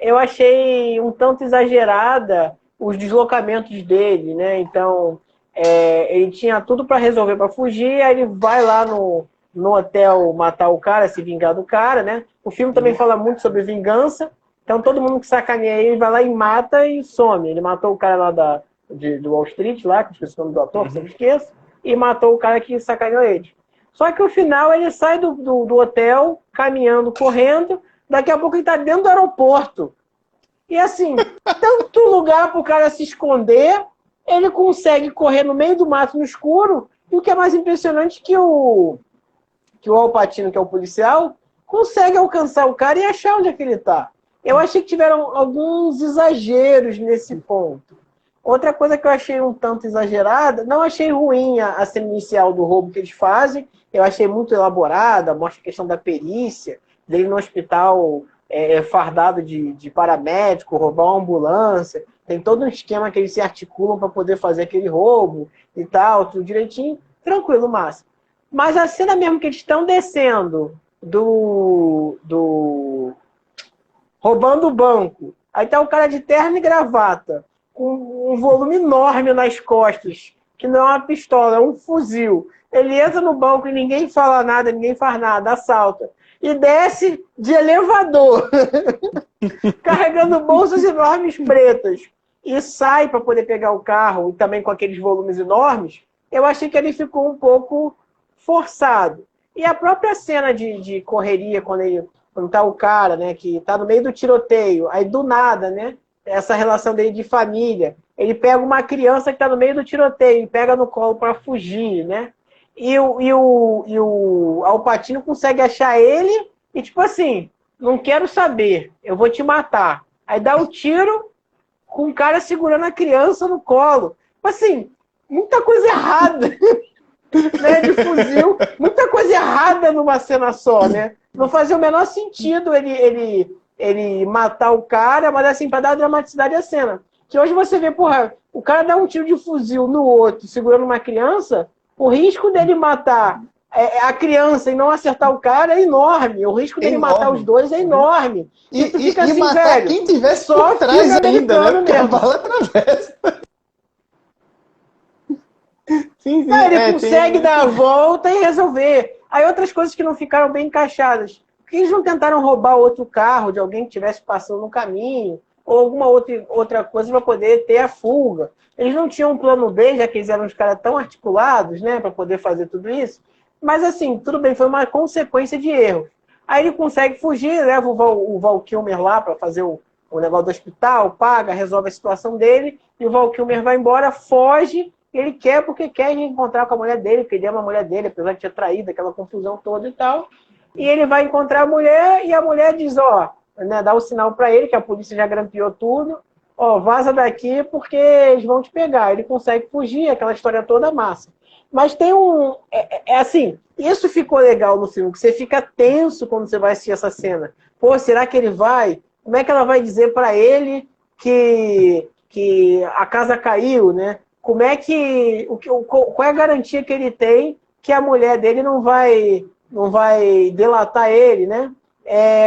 Eu achei um tanto exagerada os deslocamentos dele, né? Então, ele tinha tudo para resolver, para fugir, aí ele vai lá no hotel matar o cara, se vingar do cara, né? O filme também fala muito sobre vingança, então todo mundo que sacaneia ele vai lá e mata e some. Ele matou o cara lá do Wall Street, lá, que eu esqueci o nome do ator, sempre esqueço, e matou o cara que sacaneou ele. Só que no final ele sai do hotel, caminhando, correndo, daqui a pouco ele está dentro do aeroporto. E assim, tanto lugar para o cara se esconder, ele consegue correr no meio do mato no escuro, e o que é mais impressionante é que o Al Pacino, que é o policial, consegue alcançar o cara e achar onde é que ele está. Eu achei que tiveram alguns exageros nesse ponto. Outra coisa que eu achei um tanto exagerada, não achei ruim a cena inicial do roubo que eles fazem, eu achei muito elaborada, mostra a questão da perícia, dele no hospital fardado de paramédico, roubar uma ambulância, tem todo um esquema que eles se articulam para poder fazer aquele roubo e tal, tudo direitinho, tranquilo, massa. Mas a cena mesmo que eles estão descendo roubando o banco, aí tá o cara de terno e gravata, com um volume enorme nas costas, que não é uma pistola, é um fuzil. Ele entra no banco e ninguém fala nada, ninguém faz nada, assalta. E desce de elevador, carregando bolsas enormes pretas, e sai para poder pegar o carro, e também com aqueles volumes enormes. Eu achei que ele ficou um pouco forçado. E a própria cena de correria, quando tá o cara, né, que tá no meio do tiroteio, aí do nada, né, essa relação dele de família, ele pega uma criança que tá no meio do tiroteio, e pega no colo para fugir, né? E o Al Pacino consegue achar ele e, tipo assim, não quero saber, eu vou te matar. Aí dá o tiro com o cara segurando a criança no colo. Tipo assim, muita coisa errada, né, de fuzil, muita coisa errada numa cena só, né? Não fazia o menor sentido ele matar o cara, mas assim, pra dar dramaticidade à cena. Que hoje você vê, porra, o cara dá um tiro de fuzil no outro, segurando uma criança, o risco dele matar a criança e não acertar o cara é enorme. O risco dele matar os dois é enorme. E tu fica assim, matar velho, quem tivesse só por trás filme ainda, né? americano Porque a mesmo. bala atravessa. Sim, Não, sim, ele consegue tem... dar a volta e resolver. Aí outras coisas que não ficaram bem encaixadas. Por que eles não tentaram roubar outro carro de alguém que estivesse passando no caminho? Ou alguma outra coisa para poder ter a fuga? Eles não tinham um plano B, já que eles eram os caras tão articulados, né, para poder fazer tudo isso. Mas assim, tudo bem, foi uma consequência de erro. Aí ele consegue fugir, leva o Val Kilmer lá para fazer o negócio do hospital, paga, resolve a situação dele, e o Val Kilmer vai embora, foge. Ele quer porque quer encontrar com a mulher dele, porque ele ama a mulher dele, apesar de ter traído, aquela confusão toda e tal. E ele vai encontrar a mulher e a mulher diz, ó, né, dá o sinal para ele, que a polícia já grampeou tudo, ó, vaza daqui porque eles vão te pegar. Ele consegue fugir, aquela história toda massa. Mas tem um... assim, isso ficou legal no filme, que você fica tenso quando você vai assistir essa cena. Pô, será que ele vai? Como é que ela vai dizer para ele que a casa caiu, né? Como é que qual é a garantia que ele tem que a mulher dele não vai delatar ele, né?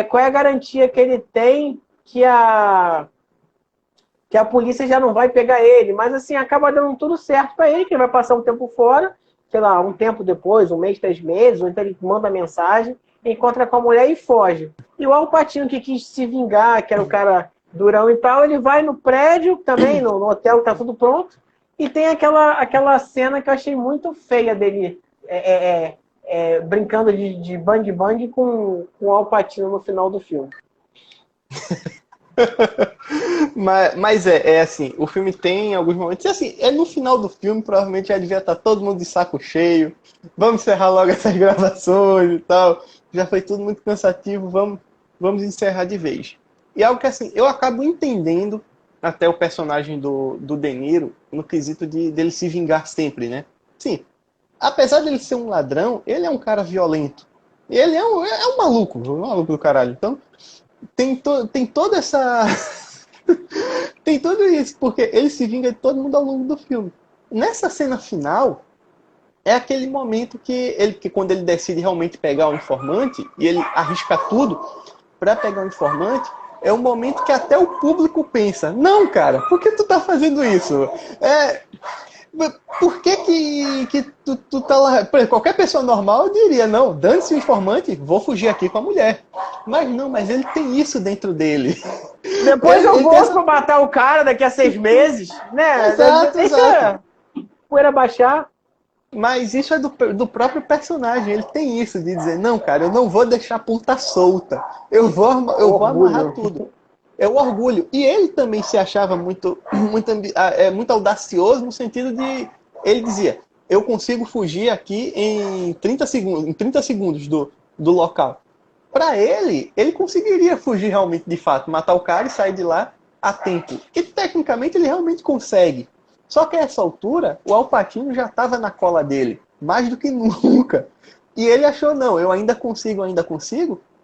Qual é a garantia que ele tem que a polícia já não vai pegar ele? Mas assim acaba dando tudo certo para ele, que ele vai passar um tempo fora, sei lá, um tempo depois, um mês, 3 meses, ou então ele manda mensagem, encontra com a mulher e foge. E o Al Pacino, que quis se vingar, que era o cara durão e tal, ele vai no prédio também, no hotel que tá tudo pronto, e tem aquela cena que eu achei muito feia dele brincando de bang-bang com o Al Pacino no final do filme. Mas assim, o filme tem alguns momentos, e assim, no final do filme, provavelmente já devia estar todo mundo de saco cheio, vamos encerrar logo essas gravações e tal, já foi tudo muito cansativo, vamos encerrar de vez. E algo que assim, eu acabo entendendo até o personagem do De Niro, no quesito dele se vingar sempre, né? Sim, apesar dele ser um ladrão, ele é um cara violento. Ele é um maluco do caralho. Então, tem toda essa... tem tudo isso, porque ele se vinga de todo mundo ao longo do filme. Nessa cena final, é aquele momento que quando ele decide realmente pegar o informante, e ele arrisca tudo para pegar o informante, é um momento que até o público pensa, não, cara, por que tu tá fazendo isso? Por que tu tá lá? Qualquer pessoa normal diria, não, dane-se o informante, vou fugir aqui com a mulher. Mas não, mas ele tem isso dentro dele. Depois eu volto pra matar o cara daqui a 6 meses, né? Exato, exato. Deixa a poeira baixar. Mas isso é do próprio personagem. Ele tem isso de dizer, não, cara, eu não vou deixar a ponta solta. Eu vou amarrar tudo. É o orgulho. E ele também se achava muito audacioso no sentido de... Ele dizia, eu consigo fugir aqui em 30 segundos do local. Para ele conseguiria fugir realmente de fato, matar o cara e sair de lá a tempo. E tecnicamente ele realmente consegue. Só que a essa altura, o Al Pacino já estava na cola dele, mais do que nunca. E ele achou, não, eu ainda consigo,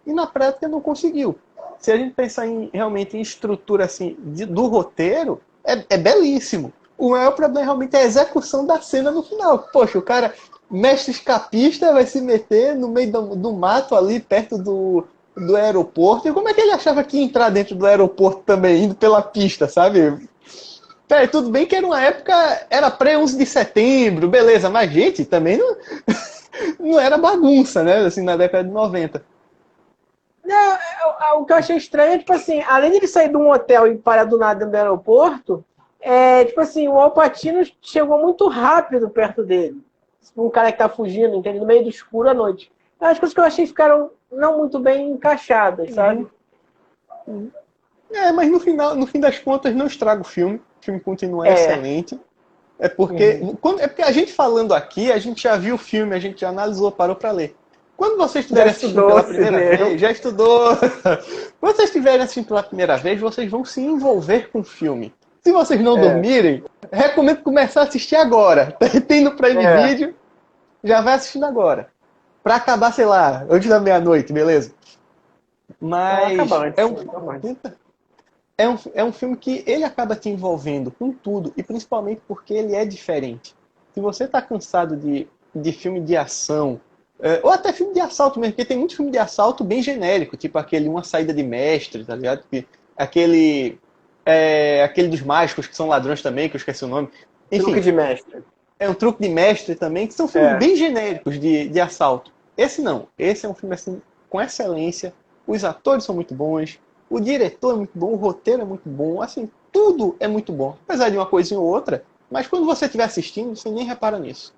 e na prática não conseguiu. Se a gente pensar realmente em estrutura assim, do roteiro, é belíssimo. O maior problema realmente é a execução da cena no final. Poxa, o cara, mestre escapista, vai se meter no meio do mato ali, perto do aeroporto. E como é que ele achava que ia entrar dentro do aeroporto também, indo pela pista, sabe? Peraí, tudo bem que era uma época, era pré-11 de setembro, beleza, mas gente, também não, não era bagunça, né? Assim, na década de 90. Não, o que eu achei estranho é, tipo assim, além de ele sair de um hotel e parar do nada dentro do aeroporto, tipo assim, o Al Pacino chegou muito rápido perto dele. Um cara que tá fugindo, entende? No meio do escuro à noite. As coisas que eu achei ficaram não muito bem encaixadas, sabe? Mas no fim das contas não estraga o filme. O filme continua É. excelente. É porque, é porque a gente falando aqui, a gente já viu o filme, a gente já analisou, parou para ler. Quando vocês estiverem assistindo pela primeira vez, já estudou. Quando vocês estiverem assistindo pela primeira vez, vocês vão se envolver com o filme. Se vocês não dormirem, recomendo começar a assistir agora. Tem no Prime Video, já vai assistindo agora. Pra acabar, sei lá, antes da meia-noite, beleza? Mas é um filme que ele acaba te envolvendo com tudo, e principalmente porque ele é diferente. Se você tá cansado de filme de ação, ou até filme de assalto mesmo, porque tem muito filme de assalto bem genérico, tipo aquele Uma Saída de Mestre, tá ligado? Aquele dos mágicos que são ladrões também, que eu esqueci o nome. Enfim, Truque de Mestre. É um Truque de Mestre também, que são filmes bem genéricos de assalto. Esse não. Esse é um filme assim, com excelência. Os atores são muito bons. O diretor é muito bom. O roteiro é muito bom. Assim, tudo é muito bom. Apesar de uma coisinha ou outra. Mas quando você estiver assistindo, você nem repara nisso.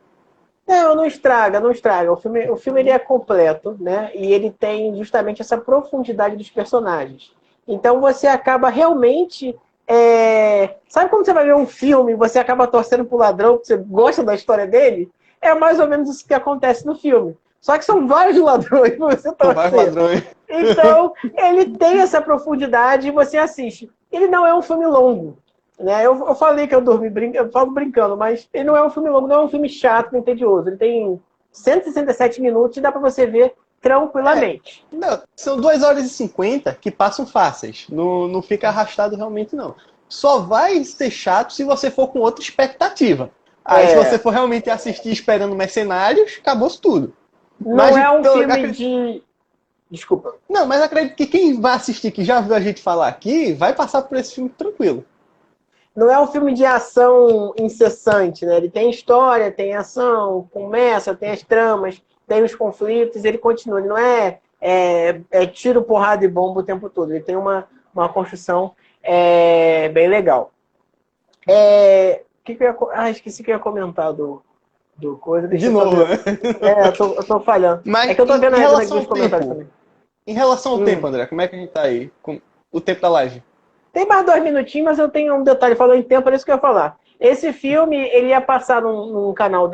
Não estraga, não estraga. O filme ele é completo, né? E ele tem justamente essa profundidade dos personagens. Então você acaba realmente... Sabe quando você vai ver um filme e você acaba torcendo pro ladrão, porque você gosta da história dele? É mais ou menos isso que acontece no filme. Só que são vários ladrões pra você torcer. São vários ladrões. Então, ele tem essa profundidade e você assiste. Ele não é um filme longo. Né? Eu falei que eu dormi eu falo brincando, mas ele não é um filme longo, não é um filme chato, nem tedioso. Ele tem 167 minutos e dá pra você ver tranquilamente. Não, são 2 horas e 50 que passam fáceis. Não fica arrastado realmente, não. Só vai ser chato se você for com outra expectativa. Aí se você for realmente assistir esperando Mercenários, acabou-se tudo. Não é um filme de... Desculpa. Não, mas acredito que quem vai assistir, que já viu a gente falar aqui, vai passar por esse filme tranquilo. Não é um filme de ação incessante, né? Ele tem história, tem ação, começa, tem as tramas, tem os conflitos, ele continua. Ele não é tiro, porrada e bomba o tempo todo. Ele tem uma construção bem legal. Esqueci que eu ia comentar do coisa. De novo, né? Eu tô falhando. Mas que eu tô vendo em relação dos comentários também. Em relação ao tempo, André, como é que a gente tá aí? Com o tempo da live? Tem mais 2 minutinhos, mas eu tenho um detalhe. Falou em tempo, é isso que eu ia falar. Esse filme, ele ia passar num canal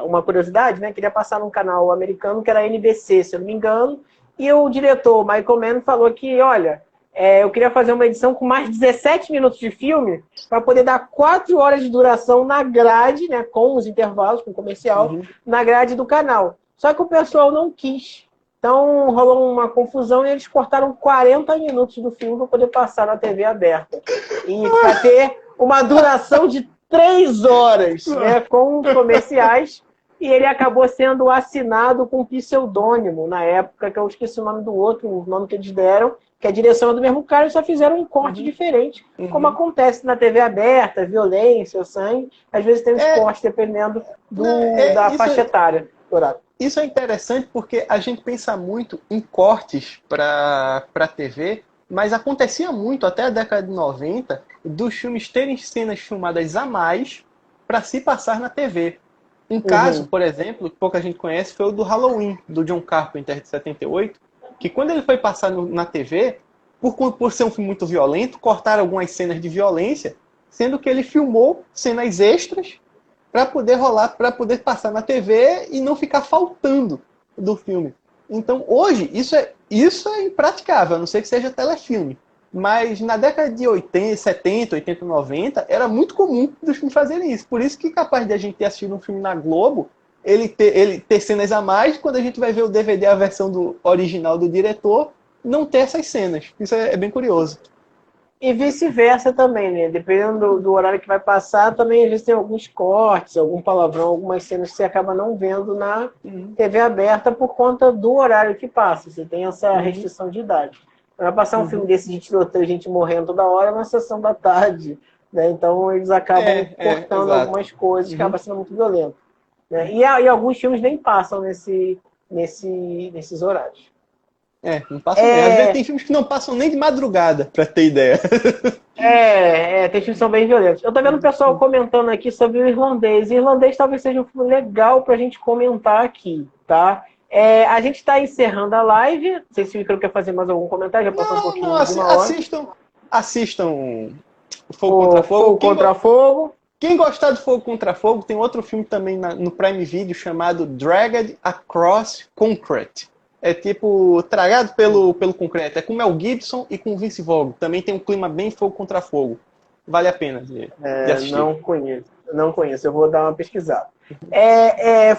uma curiosidade, né? Que ele ia passar num canal americano, que era NBC, se eu não me engano. E o diretor, Michael Mann, falou que, olha, eu queria fazer uma edição com mais 17 minutos de filme para poder dar 4 horas de duração na grade, né? Com os intervalos, com o comercial, na grade do canal. Só que o pessoal não quis. Então rolou uma confusão e eles cortaram 40 minutos do filme para poder passar na TV aberta. E para ter uma duração de 3 horas, né, com comerciais. E ele acabou sendo assinado com um pseudônimo na época, que eu esqueci o nome do outro, o nome que eles deram, que a direção é do mesmo cara, e só fizeram um corte diferente. Como acontece na TV aberta, violência, sangue, às vezes tem uns cortes dependendo da faixa etária. Isso é interessante porque a gente pensa muito em cortes para TV, mas acontecia muito até a década de 90 dos filmes terem cenas filmadas a mais para se passar na TV. Um caso, por exemplo, que pouca gente conhece, foi o do Halloween, do John Carpenter, de 78, que quando ele foi passar na TV, por ser um filme muito violento, cortaram algumas cenas de violência, sendo que ele filmou cenas extras para poder rolar, para poder passar na TV e não ficar faltando do filme. Então, hoje, isso é impraticável, a não ser que seja telefilme. Mas na década de 80, 70, 80, 90, era muito comum dos filmes fazerem isso. Por isso que capaz de a gente ter assistido um filme na Globo, ele ter cenas a mais, quando a gente vai ver o DVD, a versão original do diretor, não ter essas cenas. Isso é bem curioso. E vice-versa também, né? Dependendo do horário que vai passar, também às vezes tem alguns cortes, algum palavrão, algumas cenas que você acaba não vendo na TV aberta por conta do horário que passa. Você tem essa restrição de idade. Vai passar um filme desse de tiroteio, gente morrendo toda hora na sessão da tarde. Né? Então eles acabam cortando algumas coisas, acaba sendo muito violento. Né? E alguns filmes nem passam nesses horários. Não passam nem. Às vezes tem filmes que não passam nem de madrugada, pra ter ideia. Tem filmes que são bem violentos. Eu tô vendo o pessoal comentando aqui sobre o Irlandês. O Irlandês talvez seja um filme legal pra gente comentar aqui, tá? A gente tá encerrando a live. Não sei se o Icaro quer fazer mais algum comentário, já passou um pouquinho de uma hora. Assistam Fogo Contra Fogo. Fogo Contra Fogo. Quem gostar de Fogo Contra Fogo, tem outro filme também no Prime Video chamado Dragged Across Concrete. É tipo, tragado pelo concreto. É com Mel Gibson e com Vince Vaughn. Também tem um clima bem Fogo Contra Fogo. Vale a pena de assistir. Não conheço. Eu vou dar uma pesquisada.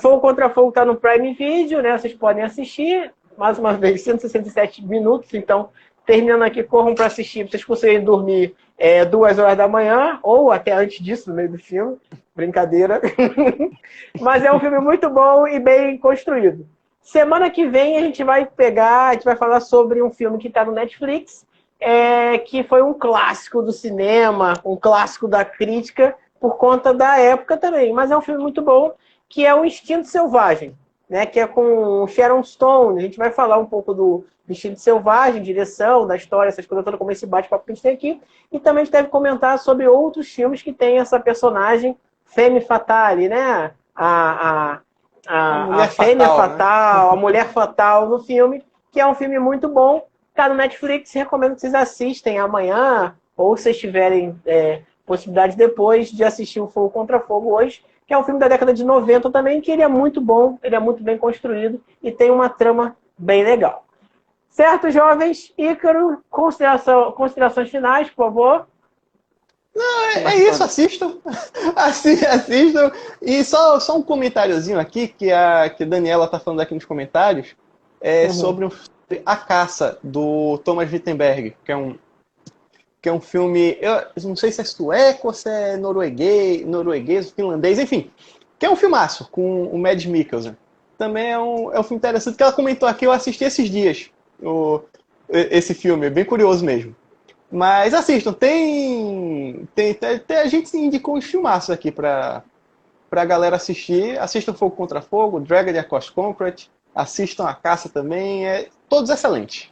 Fogo Contra Fogo está no Prime Video, né? Vocês podem assistir. Mais uma vez, 167 minutos. Então, terminando aqui, corram para assistir. Vocês conseguem dormir 2 horas da manhã, ou até antes disso, no meio do filme. Brincadeira. Mas é um filme muito bom e bem construído. Semana que vem a gente vai falar sobre um filme que está no Netflix, que foi um clássico do cinema, um clássico da crítica, por conta da época também. Mas é um filme muito bom, que é o Instinto Selvagem, né? Que é com Sharon Stone. A gente vai falar um pouco do Instinto Selvagem, direção, da história, essas coisas todas, como esse bate-papo que a gente tem aqui. E também a gente deve comentar sobre outros filmes que tem essa personagem femme fatale, né? A Fêmea Fatal, né? A Mulher Fatal no filme, que é um filme muito bom. Tá no Netflix, recomendo que vocês assistem amanhã, ou se tiverem possibilidade depois de assistir o Fogo Contra Fogo hoje, que é um filme da década de 90 também, que ele é muito bom, ele é muito bem construído e tem uma trama bem legal. Certo, jovens? Ícaro, considerações finais, por favor. Não, é isso, assistam. Assistam. E só um comentáriozinho aqui, que a Daniela tá falando aqui nos comentários, sobre A Caça, do Thomas Vinterberg, que é um filme, eu não sei se é sueco ou se é norueguês, finlandês, enfim, que é um filmaço, com o Mads Mikkelsen. Também é um filme interessante, que ela comentou aqui, eu assisti esses dias, esse filme, é bem curioso mesmo. Mas assistam, a gente indicou uns filmaços aqui pra galera assistir. Assistam Fogo Contra Fogo, Dragged Across Concrete, assistam A Caça também, todos excelentes.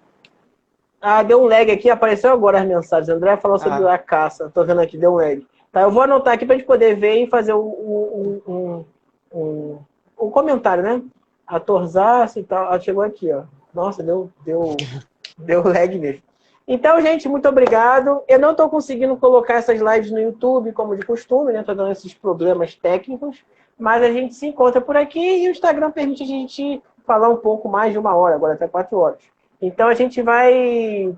Deu um lag aqui, apareceu agora as mensagens. André falou sobre A Caça, tô vendo aqui, deu um lag. Tá, eu vou anotar aqui pra gente poder ver e fazer um comentário, né? Atorzaço e tal. Chegou aqui, ó. Nossa, deu lag mesmo. Então, gente, muito obrigado. Eu não estou conseguindo colocar essas lives no YouTube, como de costume, né? Estou dando esses problemas técnicos. Mas a gente se encontra por aqui e o Instagram permite a gente falar um pouco mais de 1 hora, agora até 4 horas. Então, a gente vai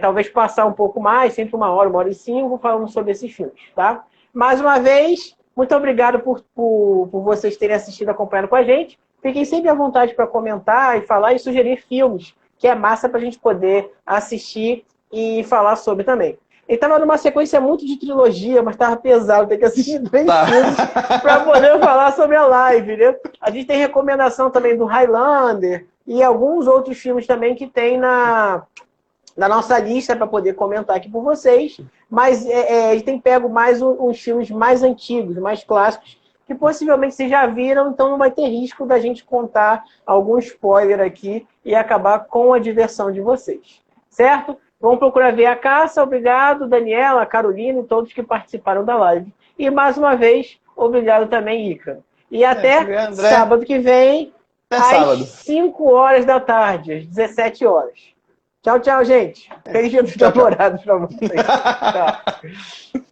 talvez passar um pouco mais, sempre 1 hora, 1h05, falando sobre esses filmes, tá? Mais uma vez, muito obrigado por vocês terem assistido, acompanhando com a gente. Fiquem sempre à vontade para comentar e falar e sugerir filmes, que é massa para a gente poder assistir e falar sobre também. Ele estava numa sequência muito de trilogia, mas estava pesado, ter que assistir 3 filmes para poder falar sobre a live, né? A gente tem recomendação também do Highlander e alguns outros filmes também que tem na nossa lista para poder comentar aqui por vocês, mas a gente tem pego mais uns filmes mais antigos, mais clássicos, que possivelmente vocês já viram, então não vai ter risco da gente contar algum spoiler aqui e acabar com a diversão de vocês. Certo? Vamos procurar ver A Caça. Obrigado, Daniela, Carolina e todos que participaram da live. E mais uma vez, obrigado também, Ícaro. E até sábado que vem, às 5 horas da tarde, às 17 horas. Tchau, tchau, gente. Feliz Dia dos Namorados para vocês. Tchau.